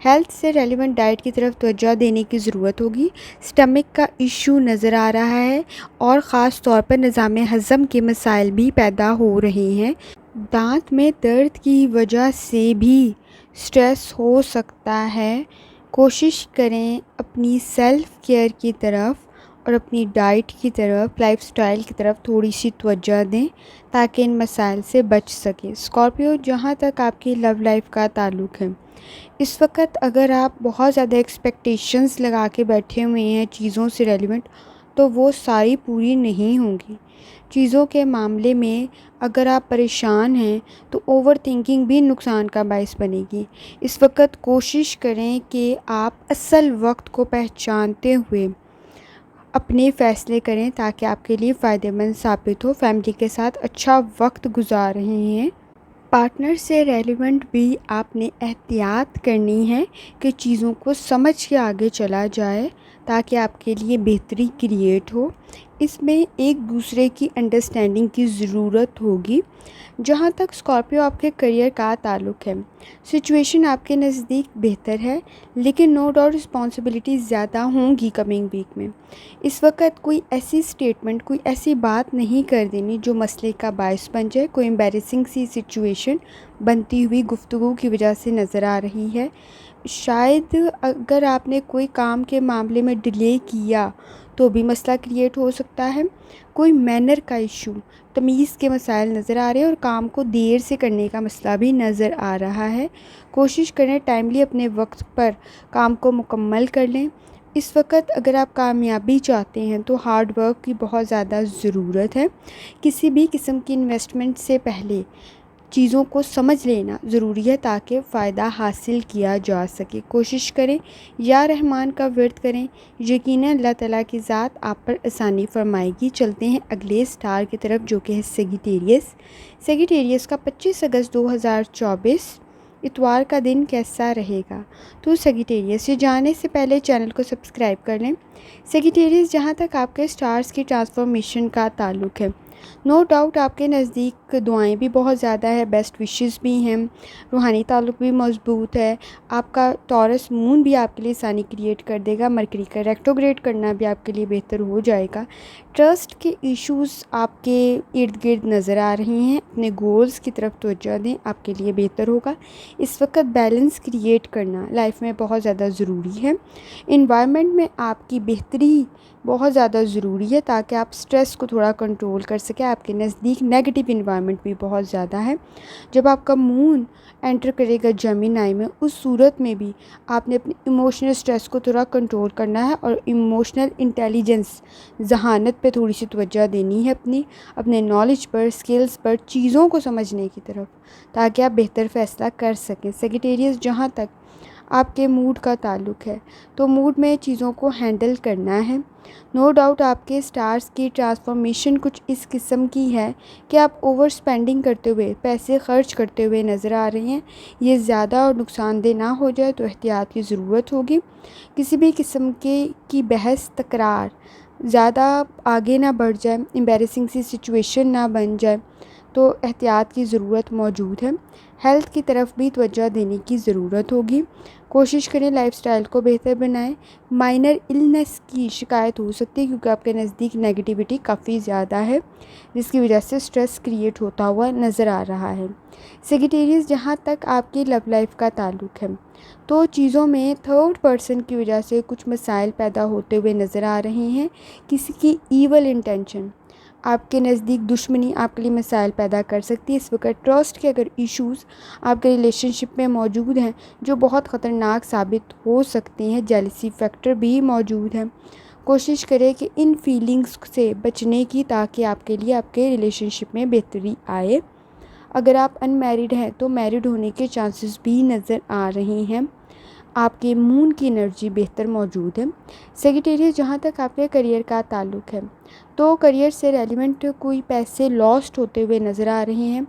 ہیلتھ سے ریلیونٹ ڈائٹ کی طرف توجہ دینے کی ضرورت ہوگی۔ سٹمک کا ایشو نظر آ رہا ہے اور خاص طور پر نظام ہضم کے مسائل بھی پیدا ہو رہے ہیں۔ دانت میں درد کی وجہ سے بھی سٹریس ہو سکتا ہے۔ کوشش کریں اپنی سیلف کیئر کی طرف اور اپنی ڈائٹ کی طرف، لائف سٹائل کی طرف تھوڑی سی توجہ دیں تاکہ ان مسائل سے بچ سکیں۔ اسکارپیو، جہاں تک آپ کی لو لائف کا تعلق ہے، اس وقت اگر آپ بہت زیادہ ایکسپیکٹیشنز لگا کے بیٹھے ہوئے ہیں چیزوں سے ریلیونٹ، تو وہ ساری پوری نہیں ہوں گی۔ چیزوں کے معاملے میں اگر آپ پریشان ہیں تو اوور تھنکنگ بھی نقصان کا باعث بنے گی۔ اس وقت کوشش کریں کہ آپ اصل وقت کو پہچانتے ہوئے اپنے فیصلے کریں تاکہ آپ کے لیے فائدہ مند ثابت ہو۔ فیملی کے ساتھ اچھا وقت گزار رہے ہیں۔ پارٹنر سے ریلیونٹ بھی آپ نے احتیاط کرنی ہے کہ چیزوں کو سمجھ کے آگے چلا جائے تاکہ آپ کے لیے بہتری کریٹ ہو۔ اس میں ایک دوسرے کی انڈرسٹینڈنگ کی ضرورت ہوگی۔ جہاں تک اسکارپیو آپ کے کریئر کا تعلق ہے، سچویشن آپ کے نزدیک بہتر ہے، لیکن نو ڈاؤٹ رسپانسبلٹیز زیادہ ہوں گی کمنگ ویک میں۔ اس وقت کوئی ایسی سٹیٹمنٹ، کوئی ایسی بات نہیں کر دینی جو مسئلے کا باعث بن جائے۔ کوئی امبیرسنگ سی سچویشن بنتی ہوئی گفتگو کی وجہ سے نظر آ رہی ہے۔ شاید اگر آپ نے کوئی کام کے معاملے میں ڈیلے کیا تو بھی مسئلہ کریٹ ہو سکتا ہے۔ کوئی مینر کا ایشو، تمیز کے مسائل نظر آ رہے ہیں، اور کام کو دیر سے کرنے کا مسئلہ بھی نظر آ رہا ہے۔ کوشش کریں ٹائملی اپنے وقت پر کام کو مکمل کر لیں۔ اس وقت اگر آپ کامیابی چاہتے ہیں تو ہارڈ ورک کی بہت زیادہ ضرورت ہے۔ کسی بھی قسم کی انویسٹمنٹ سے پہلے چیزوں کو سمجھ لینا ضروری ہے تاکہ فائدہ حاصل کیا جا سکے۔ کوشش کریں یا رحمان کا ورد کریں، یقیناً اللہ تعالیٰ کی ذات آپ پر آسانی فرمائے گی۔ چلتے ہیں اگلے سٹار کی طرف جو کہ ہے سیگیٹیریس۔ سیگیٹیریس کا 25 اگست 2024 اتوار کا دن کیسا رہے گا؟ تو سیگیٹیریس یہ جاننے سے پہلے چینل کو سبسکرائب کر لیں۔ سیگیٹیریس جہاں تک آپ کے سٹارز کی ٹرانسفارمیشن کا تعلق ہے، نو ڈاؤٹ آپ کے نزدیک دعائیں بھی بہت زیادہ ہے، بیسٹ وشز بھی ہیں، روحانی تعلق بھی مضبوط ہے۔ آپ کا ٹورس مون بھی آپ کے لیے آسانی کریٹ کر دے گا، مرکری کا ریٹروگریڈ کرنا بھی آپ کے لیے بہتر ہو جائے گا۔ ٹرسٹ کے ایشوز آپ کے ارد گرد نظر آ رہے ہیں، اپنے گولز کی طرف توجہ دیں، آپ کے لیے بہتر ہوگا۔ اس وقت بیلنس کریٹ کرنا لائف میں بہت زیادہ ضروری ہے۔ انوائرمنٹ میں آپ کی بہتری بہت زیادہ ضروری ہے تاکہ آپ سٹریس کو تھوڑا کنٹرول کر سکیں۔ آپ کے نزدیک نیگیٹو انوائرمنٹ بھی بہت زیادہ ہے۔ جب آپ کا مون انٹر کرے گا جیمینائی میں، اس صورت میں بھی آپ نے اپنی ایموشنل سٹریس کو تھوڑا کنٹرول کرنا ہے اور ایموشنل انٹیلیجنس، ذہانت پہ تھوڑی سی توجہ دینی ہے، اپنے نالج پر، سکلز پر، چیزوں کو سمجھنے کی طرف، تاکہ آپ بہتر فیصلہ کر سکیں۔ سیگیٹیریس جہاں تک آپ کے موڈ کا تعلق ہے تو موڈ میں چیزوں کو ہینڈل کرنا ہے۔ نو ڈاؤٹ آپ کے سٹارز کی ٹرانسفارمیشن کچھ اس قسم کی ہے کہ آپ اوور سپینڈنگ کرتے ہوئے، پیسے خرچ کرتے ہوئے نظر آ رہے ہیں۔ یہ زیادہ اور نقصان دہ نہ ہو جائے تو احتیاط کی ضرورت ہوگی۔ کسی بھی قسم کی بحث تکرار زیادہ آگے نہ بڑھ جائے، امبیرسنگ سی سچویشن نہ بن جائے، تو احتیاط کی ضرورت موجود ہے۔ ہیلتھ کی طرف بھی توجہ دینے کی ضرورت ہوگی۔ کوشش کریں لائف سٹائل کو بہتر بنائیں۔ مائنر النس کی شکایت ہو سکتی ہے کیونکہ آپ کے نزدیک نیگیٹیوٹی کافی زیادہ ہے، جس کی وجہ سے سٹریس کریٹ ہوتا ہوا نظر آ رہا ہے۔ سیگیٹیریس جہاں تک آپ کی لو لائف کا تعلق ہے تو چیزوں میں تھرڈ پرسن کی وجہ سے کچھ مسائل پیدا ہوتے ہوئے نظر آ رہے ہیں۔ کسی کی ایول انٹینشن، آپ کے نزدیک دشمنی آپ کے لیے مسائل پیدا کر سکتی ہے۔ اس وقت ٹرسٹ کے اگر ایشوز آپ کے ریلیشن شپ میں موجود ہیں جو بہت خطرناک ثابت ہو سکتے ہیں، جیلسی فیکٹر بھی موجود ہے۔ کوشش کریں کہ ان فیلنگز سے بچنے کی تاکہ آپ کے لیے آپ کے ریلیشن شپ میں بہتری آئے۔ اگر آپ ان میرڈ ہیں تو میرڈ ہونے کے چانسز بھی نظر آ رہے ہیں۔ آپ کے مون کی انرجی بہتر موجود ہے۔ سیگیٹیریس جہاں تک آپ کے کریئر کا تعلق ہے تو کریئر سے ریلیونٹ کوئی پیسے لاسٹ ہوتے ہوئے نظر آ رہے ہیں،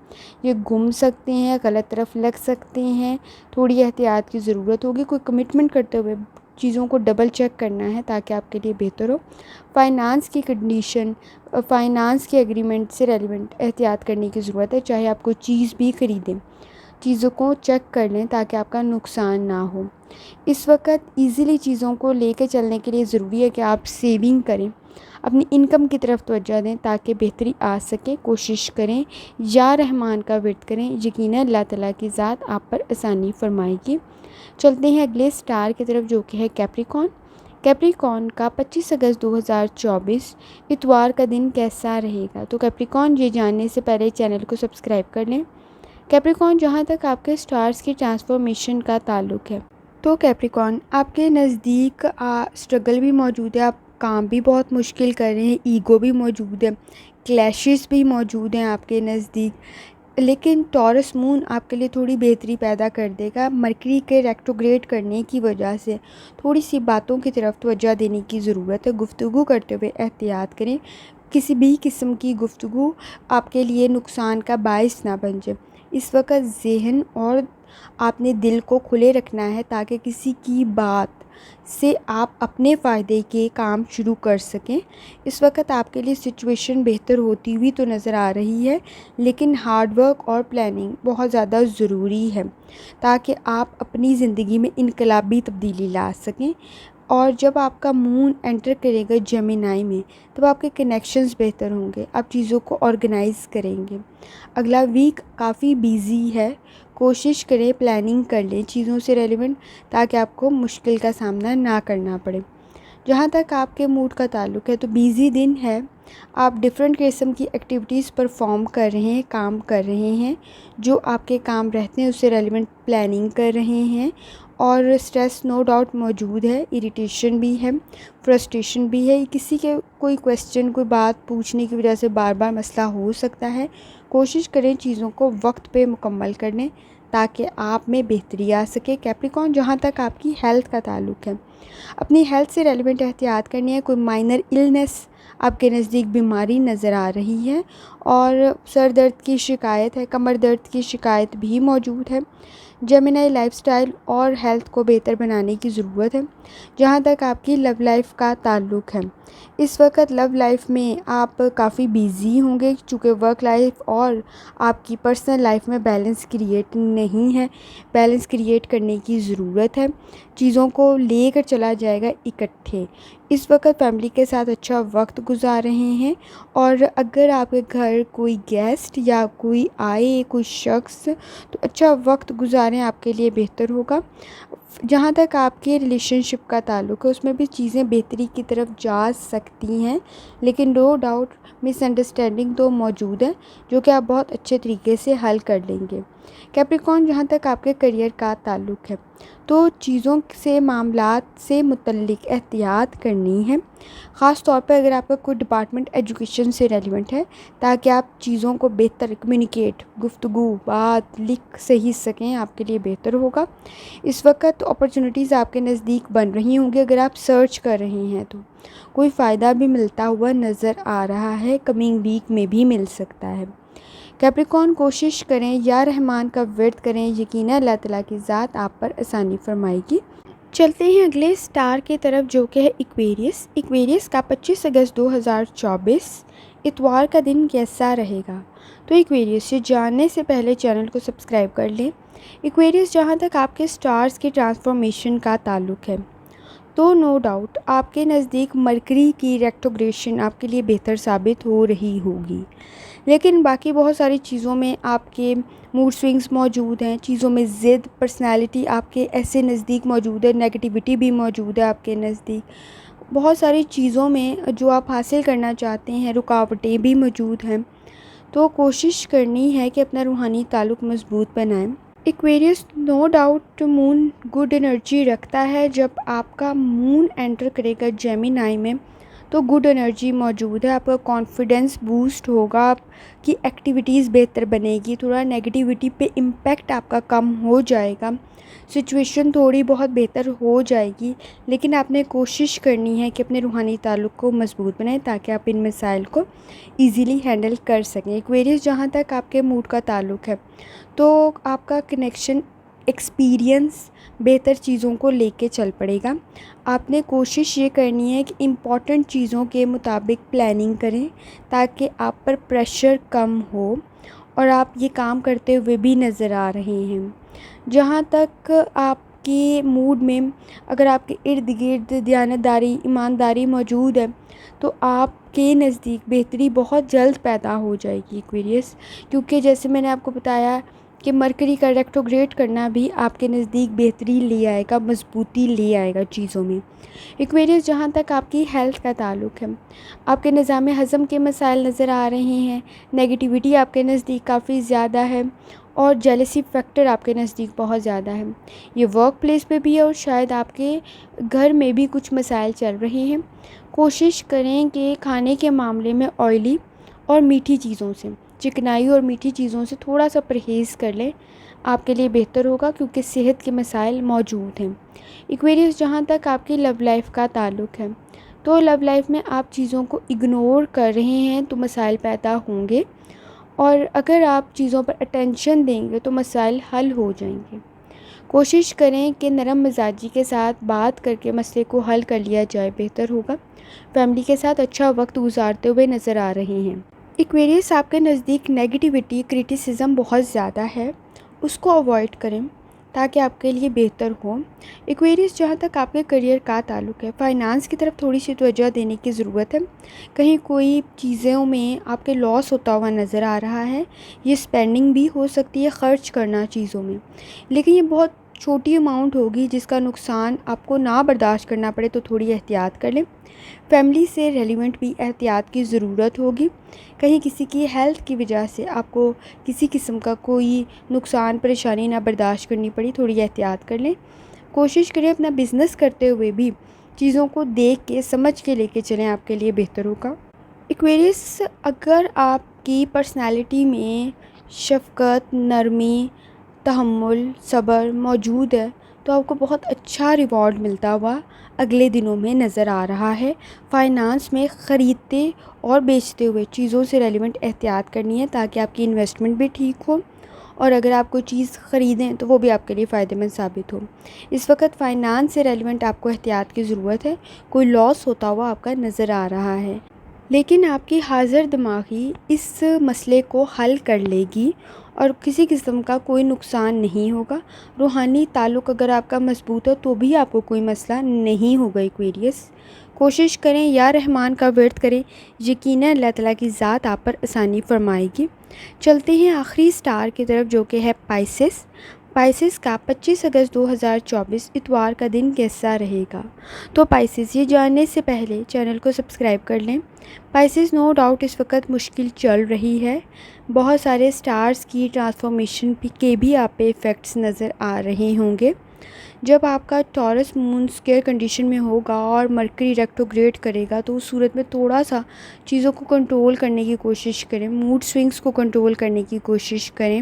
یہ گم سکتے ہیں، غلط طرف لگ سکتے ہیں، تھوڑی احتیاط کی ضرورت ہوگی۔ کوئی کمٹمنٹ کرتے ہوئے چیزوں کو ڈبل چیک کرنا ہے تاکہ آپ کے لیے بہتر ہو۔ فائنانس کی کنڈیشن، فائنانس کے ایگریمنٹ سے ریلیونٹ احتیاط کرنے کی ضرورت ہے۔ چاہے آپ کوئی چیز بھی خریدیں، چیزوں کو چیک کر لیں تاکہ آپ کا نقصان نہ ہو۔ اس وقت ایزیلی چیزوں کو لے کے چلنے کے لیے ضروری ہے کہ آپ سیونگ کریں، اپنی انکم کی طرف توجہ دیں تاکہ بہتری آ سکے۔ کوشش کریں یا رحمان کا ورد کریں، یقیناً اللہ تعالیٰ کی ذات آپ پر آسانی فرمائے گی۔ چلتے ہیں اگلے سٹار کی طرف جو کہ ہے کیپریکون۔ کیپریکون کا 25 اگست 2024 اتوار کا دن کیسا رہے گا؟ تو کیپریکون یہ جاننے سے پہلے چینل کو سبسکرائب کر لیں۔ کیپریکون جہاں تک آپ کے سٹارز کی ٹرانسفارمیشن کا تعلق ہے تو کیپریکون آپ کے نزدیک سٹرگل بھی موجود ہے، آپ کام بھی بہت مشکل کر رہے ہیں، ایگو بھی موجود ہے، کلیشز بھی موجود ہیں آپ کے نزدیک، لیکن ٹورس مون آپ کے لیے تھوڑی بہتری پیدا کر دے گا۔ مرکری کے ریٹروگریڈ کرنے کی وجہ سے تھوڑی سی باتوں کی طرف توجہ دینے کی ضرورت ہے۔ گفتگو کرتے ہوئے احتیاط کریں، کسی بھی قسم کی گفتگو آپ کے لیے نقصان کا باعث نہ بن جائے۔ اس وقت ذہن اور آپ نے دل کو کھلے رکھنا ہے تاکہ کسی کی بات سے آپ اپنے فائدے کے کام شروع کر سکیں۔ اس وقت آپ کے لیے سچویشن بہتر ہوتی ہوئی تو نظر آ رہی ہے، لیکن ہارڈ ورک اور پلاننگ بہت زیادہ ضروری ہے تاکہ آپ اپنی زندگی میں انقلابی تبدیلی لا سکیں۔ اور جب آپ کا مون انٹر کرے گا جیمینائی میں، تب آپ کے کنیکشنز بہتر ہوں گے، آپ چیزوں کو آرگنائز کریں گے۔ اگلا ویک کافی بیزی ہے، کوشش کریں پلاننگ کر لیں چیزوں سے ریلیونٹ تاکہ آپ کو مشکل کا سامنا نہ کرنا پڑے۔ جہاں تک آپ کے موڈ کا تعلق ہے تو بیزی دن ہے، آپ ڈفرینٹ قسم کی ایکٹیویٹیز پرفارم کر رہے ہیں، کام کر رہے ہیں، جو آپ کے کام رہتے ہیں اس سے ریلیونٹ پلاننگ کر رہے ہیں، اور اسٹریس نو ڈاؤٹ موجود ہے، اریٹیشن بھی ہے، فرسٹریشن بھی ہے، کسی کے کوئی کویسچن کوئی بات پوچھنے کی وجہ سے بار بار مسئلہ ہو سکتا ہے۔ کوشش کریں چیزوں کو وقت پہ مکمل کر لیں تاکہ آپ میں بہتری آ سکے۔ کیپریکارن، جہاں تک آپ کی ہیلتھ کا تعلق ہے، اپنی ہیلتھ سے ریلیونٹ احتیاط کرنی ہے۔ کوئی مائنر النس آپ کے نزدیک بیماری نظر آ رہی ہے، اور سر درد کی شکایت ہے، کمر درد کی شکایت بھی موجود ہے۔ جیمینائی لائف سٹائل اور ہیلتھ کو بہتر بنانے کی ضرورت ہے۔ جہاں تک آپ کی لو لائف کا تعلق ہے، اس وقت لو لائف میں آپ کافی بیزی ہوں گے، چونکہ ورک لائف اور آپ کی پرسنل لائف میں بیلنس کریٹ نہیں ہے۔ بیلنس کریٹ کرنے کی ضرورت ہے، چیزوں کو لے کر چلا جائے گا اکٹھے۔ اس وقت فیملی کے ساتھ اچھا وقت گزار رہے ہیں، اور اگر آپ کے گھر کوئی گیسٹ یا کوئی آئے، کوئی شخص، تو اچھا وقت گزاریں، آپ کے لیے بہتر ہوگا۔ جہاں تک آپ کے ریلیشن شپ کا تعلق ہے، اس میں بھی چیزیں بہتری کی طرف جا سکتی ہیں، لیکن نو ڈاؤٹ مس انڈرسٹینڈنگ تو موجود ہے جو کہ آپ بہت اچھے طریقے سے حل کر لیں گے۔ کیپریکارن، جہاں تک آپ کے کریئر کا تعلق ہے تو چیزوں سے، معاملات سے متعلق احتیاط کرنی ہے، خاص طور پہ اگر آپ کا کوئی ڈپارٹمنٹ ایجوکیشن سے ریلیونٹ ہے، تاکہ آپ چیزوں کو بہتر کمیونیکیٹ، گفتگو، بات لکھ صحیح سکیں، آپ کے لیے بہتر ہوگا۔ اس وقت اپرچونیٹیز آپ کے نزدیک بن رہی ہوں گی، اگر آپ سرچ کر رہے ہیں تو کوئی فائدہ بھی ملتا ہوا نظر آ رہا ہے، کمنگ ویک میں بھی مل سکتا ہے۔ کیپریکارن، کوشش کریں یا رحمان کا ورد کریں، یقیناً اللہ تعالیٰ کی ذات آپ پر آسانی فرمائے گی۔ چلتے ہیں اگلے سٹار کی طرف جو کہ ہے ایکویریس۔ ایکویریس کا 25 اگست 2024 اتوار کا دن کیسا رہے گا؟ تو ایکویریس سے جاننے سے پہلے چینل کو سبسکرائب کر لیں۔ ایکویریس، جہاں تک آپ کے سٹارز کی ٹرانسفارمیشن کا تعلق ہے تو نو ڈاؤٹ آپ کے نزدیک مرکری کی ریٹروگریشن آپ کے لیے بہتر ثابت ہو رہی ہوگی، لیکن باقی بہت ساری چیزوں میں آپ کے موڈ سوئنگز موجود ہیں، چیزوں میں ضد، پرسنالٹی آپ کے ایسے نزدیک موجود ہے، نیگیٹیوٹی بھی موجود ہے آپ کے نزدیک، بہت ساری چیزوں میں جو آپ حاصل کرنا چاہتے ہیں رکاوٹیں بھی موجود ہیں، تو کوشش کرنی ہے کہ اپنا روحانی تعلق مضبوط بنائیں۔ ایکویریس، نو ڈاؤٹ مون گڈ انرجی رکھتا ہے۔ جب آپ کا مون انٹر کرے گا جیمینائی میں تو گڈ انرجی موجود ہے، آپ کا کانفیڈنس بوسٹ ہوگا، آپ کی ایکٹیویٹیز بہتر بنے گی، تھوڑا نیگیٹیوٹی پہ امپیکٹ آپ کا کم ہو جائے گا، سچویشن تھوڑی بہت بہتر ہو جائے گی، لیکن آپ نے کوشش کرنی ہے کہ اپنے روحانی تعلق کو مضبوط بنائیں تاکہ آپ ان مسائل کو ایزیلی ہینڈل کر سکیں۔ ایکویریس، جہاں تک آپ کے موڈ کا تعلق ہے تو آپ کا کنیکشن ایکسپیرینس بہتر چیزوں کو لے کے چل پڑے گا۔ آپ نے کوشش یہ کرنی ہے کہ امپورٹنٹ چیزوں کے مطابق پلاننگ کریں تاکہ آپ پر پریشر کم ہو، اور آپ یہ کام کرتے ہوئے بھی نظر آ رہے ہیں۔ جہاں تک آپ کے موڈ میں اگر آپ کے ارد گرد دیانتداری، ایمانداری موجود ہے تو آپ کے نزدیک بہتری بہت جلد پیدا ہو جائے گی ایکویریس، کیونکہ جیسے میں نے آپ کو بتایا کہ مرکری کا ریٹروگریڈ کرنا بھی آپ کے نزدیک بہتری لے آئے گا، مضبوطی لے آئے گا چیزوں میں۔ ایکویریس، جہاں تک آپ کی ہیلتھ کا تعلق ہے، آپ کے نظام ہضم کے مسائل نظر آ رہے ہیں، نیگیٹیوٹی آپ کے نزدیک کافی زیادہ ہے، اور جیلسی فیکٹر آپ کے نزدیک بہت زیادہ ہے۔ یہ ورک پلیس پہ بھی ہے، اور شاید آپ کے گھر میں بھی کچھ مسائل چل رہے ہیں۔ کوشش کریں کہ کھانے کے معاملے میں آئلی اور میٹھی چیزوں سے، چکنائی اور میٹھی چیزوں سے تھوڑا سا پرہیز کر لیں، آپ کے لیے بہتر ہوگا، کیونکہ صحت کے مسائل موجود ہیں۔ ایکویریس، جہاں تک آپ کی لو لائف کا تعلق ہے تو لو لائف میں آپ چیزوں کو اگنور کر رہے ہیں تو مسائل پیدا ہوں گے، اور اگر آپ چیزوں پر اٹینشن دیں گے تو مسائل حل ہو جائیں گے۔ کوشش کریں کہ نرم مزاجی کے ساتھ بات کر کے مسئلے کو حل کر لیا جائے، بہتر ہوگا۔ فیملی کے ساتھ اچھا وقت گزارتے ہوئے نظر آ رہے ہیں۔ ایکویرئس، آپ کے نزدیک نیگیٹیوٹی، کرٹیسزم بہت زیادہ ہے، اس کو اوائڈ کریں تاکہ آپ کے لیے بہتر ہو۔ ایکویرئس، جہاں تک آپ کے کریئر کا تعلق ہے، فائنانس کی طرف تھوڑی سی توجہ دینے کی ضرورت ہے۔ کہیں کوئی چیزوں میں آپ کے لاس ہوتا ہوا نظر آ رہا ہے، یہ اسپینڈنگ بھی ہو سکتی ہے، خرچ کرنا چیزوں میں، لیکن یہ بہت چھوٹی اماؤنٹ ہوگی جس کا نقصان آپ کو نہ برداشت کرنا پڑے، تو تھوڑی احتیاط کر لیں۔ فیملی سے ریلیونٹ بھی احتیاط کی ضرورت ہوگی، کہیں کسی کی ہیلتھ کی وجہ سے آپ کو کسی قسم کا کوئی نقصان، پریشانی نہ برداشت کرنی پڑی، تھوڑی احتیاط کر لیں۔ کوشش کریں اپنا بزنس کرتے ہوئے بھی چیزوں کو دیکھ کے سمجھ کے لے کے چلیں، آپ کے لیے بہتر ہوگا۔ ایکویرئس، اگر آپ کی پرسنالٹی میں شفقت، نرمی، تحمل، صبر موجود ہے تو آپ کو بہت اچھا ریوارڈ ملتا ہوا اگلے دنوں میں نظر آ رہا ہے۔ فائنانس میں خریدتے اور بیچتے ہوئے چیزوں سے ریلیونٹ احتیاط کرنی ہے تاکہ آپ کی انویسٹمنٹ بھی ٹھیک ہو، اور اگر آپ کوئی چیز خریدیں تو وہ بھی آپ کے لیے فائدہ مند ثابت ہو۔ اس وقت فائنانس سے ریلیونٹ آپ کو احتیاط کی ضرورت ہے، کوئی لاس ہوتا ہوا آپ کا نظر آ رہا ہے، لیکن آپ کی حاضر دماغی اس مسئلے کو حل کر لے گی اور کسی قسم کا کوئی نقصان نہیں ہوگا۔ روحانی تعلق اگر آپ کا مضبوط ہے تو بھی آپ کو کوئی مسئلہ نہیں ہوگا۔ ایکویرئس، کوشش کریں یا رحمان کا ورد کریں، یقیناً اللہ تعالیٰ کی ذات آپ پر آسانی فرمائے گی۔ چلتے ہیں آخری سٹار کی طرف جو کہ ہے پائسس۔ پائسس کا 25 اگست 2024 اتوار کا دن کیسا رہے گا؟ تو پائسس، یہ جاننے سے پہلے چینل کو سبسکرائب کر لیں۔ پائسس، نو ڈاؤٹ اس وقت مشکل چل رہی ہے، بہت سارے سٹارز کی ٹرانسفارمیشن کے بھی آپ پہ ایفیکٹس نظر آ رہے ہوں گے۔ جب آپ کا ٹورس مون سکیئر کنڈیشن میں ہوگا اور مرکری ریٹروگریڈ کرے گا تو اس صورت میں تھوڑا سا چیزوں کو کنٹرول کرنے کی کوشش کریں، موڈ سوئنگز کو کنٹرول کرنے کی کوشش کریں،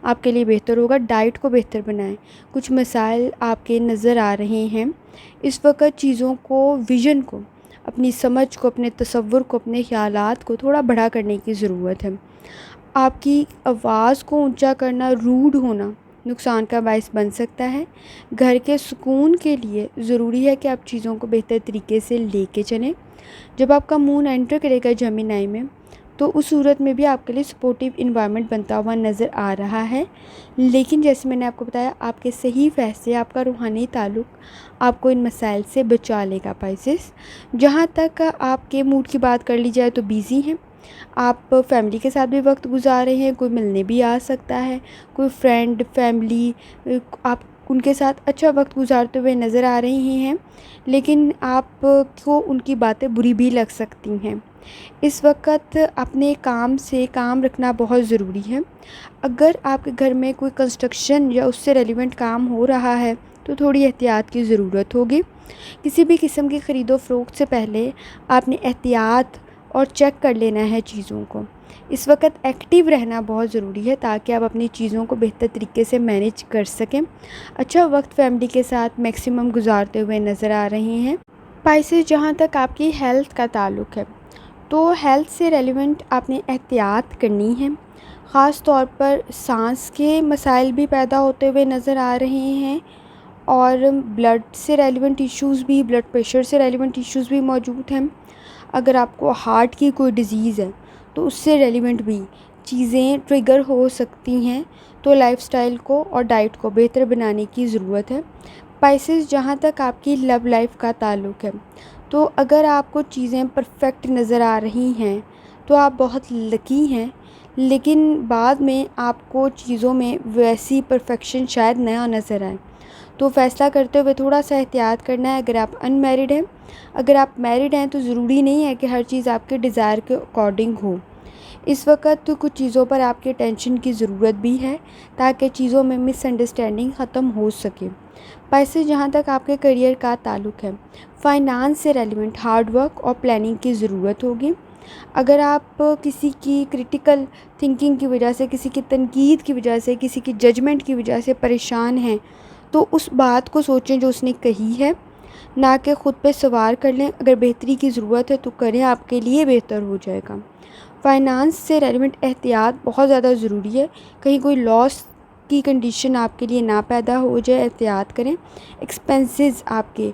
آپ کے لیے بہتر ہوگا۔ ڈائٹ کو بہتر بنائیں، کچھ مسائل آپ کے نظر آ رہے ہیں اس وقت۔ چیزوں کو، ویژن کو، اپنی سمجھ کو، اپنے تصور کو، اپنے خیالات کو تھوڑا بڑا کرنے کی ضرورت ہے۔ آپ کی آواز کو اونچا کرنا، روڈ ہونا نقصان کا باعث بن سکتا ہے۔ گھر کے سکون کے لیے ضروری ہے کہ آپ چیزوں کو بہتر طریقے سے لے کے چلیں۔ جب آپ کا مون انٹر کرے گا جیمنائی میں تو اس صورت میں بھی آپ کے لیے سپورٹیو انوائرمنٹ بنتا ہوا نظر آ رہا ہے، لیکن جیسے میں نے آپ کو بتایا، آپ کے صحیح فیصلے، آپ کا روحانی تعلق آپ کو ان مسائل سے بچا لے گا۔ پائسس، جہاں تک آپ کے موڈ کی بات کر لی جائے تو بیزی ہیں، آپ فیملی کے ساتھ بھی وقت گزار رہے ہیں، کوئی ملنے بھی آ سکتا ہے، کوئی فرینڈ، فیملی، آپ ان کے ساتھ اچھا وقت گزارتے ہوئے نظر آ رہے ہیں، لیکن آپ کو ان کی باتیں بری بھی لگ سکتی ہیں۔ اس وقت اپنے کام سے کام رکھنا بہت ضروری ہے۔ اگر آپ کے گھر میں کوئی کنسٹرکشن یا اس سے ریلیونٹ کام ہو رہا ہے تو تھوڑی احتیاط کی ضرورت ہوگی۔ کسی بھی قسم کی خرید و فروخت سے پہلے آپ نے احتیاط اور چیک کر لینا ہے چیزوں کو۔ اس وقت ایکٹیو رہنا بہت ضروری ہے تاکہ آپ اپنی چیزوں کو بہتر طریقے سے مینیج کر سکیں۔ اچھا وقت فیملی کے ساتھ میکسیمم گزارتے ہوئے نظر آ رہے ہیں۔ پائسس، جہاں تک آپ کی ہیلتھ کا تعلق ہے تو ہیلتھ سے ریلیونٹ آپ نے احتیاط کرنی ہے، خاص طور پر سانس کے مسائل بھی پیدا ہوتے ہوئے نظر آ رہے ہیں، اور بلڈ سے ریلیونٹ ایشوز بھی، بلڈ پریشر سے ریلیونٹ ایشوز بھی موجود ہیں۔ اگر آپ کو ہارٹ کی کوئی ڈیزیز ہے تو اس سے ریلیونٹ بھی چیزیں ٹریگر ہو سکتی ہیں، تو لائف سٹائل کو اور ڈائٹ کو بہتر بنانے کی ضرورت ہے۔ پائسس، جہاں تک آپ کی لو لائف کا تعلق ہے تو اگر آپ کو چیزیں پرفیکٹ نظر آ رہی ہیں تو آپ بہت لکی ہیں، لیکن بعد میں آپ کو چیزوں میں ویسی پرفیکشن شاید نیا نظر آئے، تو فیصلہ کرتے ہوئے تھوڑا سا احتیاط کرنا ہے۔ اگر آپ ان میرڈ ہیں، اگر آپ میرڈ ہیں تو ضروری نہیں ہے کہ ہر چیز آپ کے ڈیزائر کے اکارڈنگ ہو۔ اس وقت کچھ چیزوں پر آپ کے ٹینشن کی ضرورت بھی ہے تاکہ چیزوں میں مس انڈرسٹینڈنگ ختم ہو سکے۔ پائسس، جہاں تک آپ کے کریئر کا تعلق ہے، فائنانس سے ریلیونٹ ہارڈ ورک اور پلاننگ کی ضرورت ہوگی۔ اگر آپ کسی کی کرٹیکل تھنکنگ کی وجہ سے، کسی کی تنقید کی وجہ سے، کسی کی ججمنٹ کی وجہ سے پریشان ہیں تو اس بات کو سوچیں جو اس نے کہی ہے۔ نہ کہ خود پہ سوار کر لیں۔ اگر بہتری کی ضرورت ہے تو کریں، آپ کے لیے بہتر ہو جائے گا۔ فائنانس سے ریلیونٹ احتیاط بہت زیادہ ضروری ہے، کہیں کوئی لاس کی کنڈیشن آپ کے لیے نہ پیدا ہو جائے، احتیاط کریں۔ ایکسپینسز آپ کے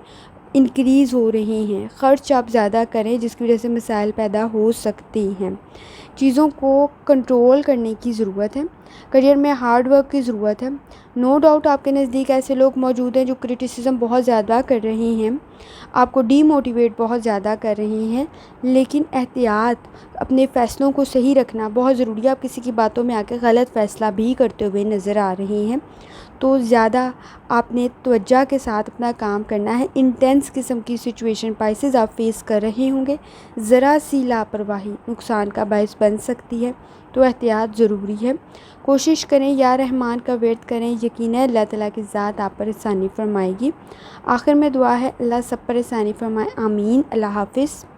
انکریز ہو رہے ہیں، خرچ آپ زیادہ کریں جس کی وجہ سے مسائل پیدا ہو سکتے ہیں۔ چیزوں کو کنٹرول کرنے کی ضرورت ہے۔ کریئر میں ہارڈ ورک کی ضرورت ہے۔ نو ڈاؤٹ آپ کے نزدیک ایسے لوگ موجود ہیں جو کرٹیسزم بہت زیادہ کر رہے ہیں، آپ کو ڈی موٹیویٹ بہت زیادہ کر رہے ہیں، لیکن احتیاط، اپنے فیصلوں کو صحیح رکھنا بہت ضروری ہے۔ آپ کسی کی باتوں میں آ کے غلط فیصلہ بھی کرتے ہوئے نظر آ رہے ہیں، تو زیادہ آپ نے توجہ کے ساتھ اپنا کام کرنا ہے۔ انٹینس قسم کی سچویشن پائسز آپ فیس کر رہے ہوں گے، ذرا سی لاپرواہی نقصان کا باعث بن سکتی ہے، تو احتیاط ضروری ہے۔ کوشش کریں یا رحمان کا ورد کریں، یقیناً اللہ تعالیٰ کی ذات آپ پر آسانی فرمائے گی۔ آخر میں دعا ہے اللہ سب پر آسانی فرمائے، آمین۔ اللہ حافظ۔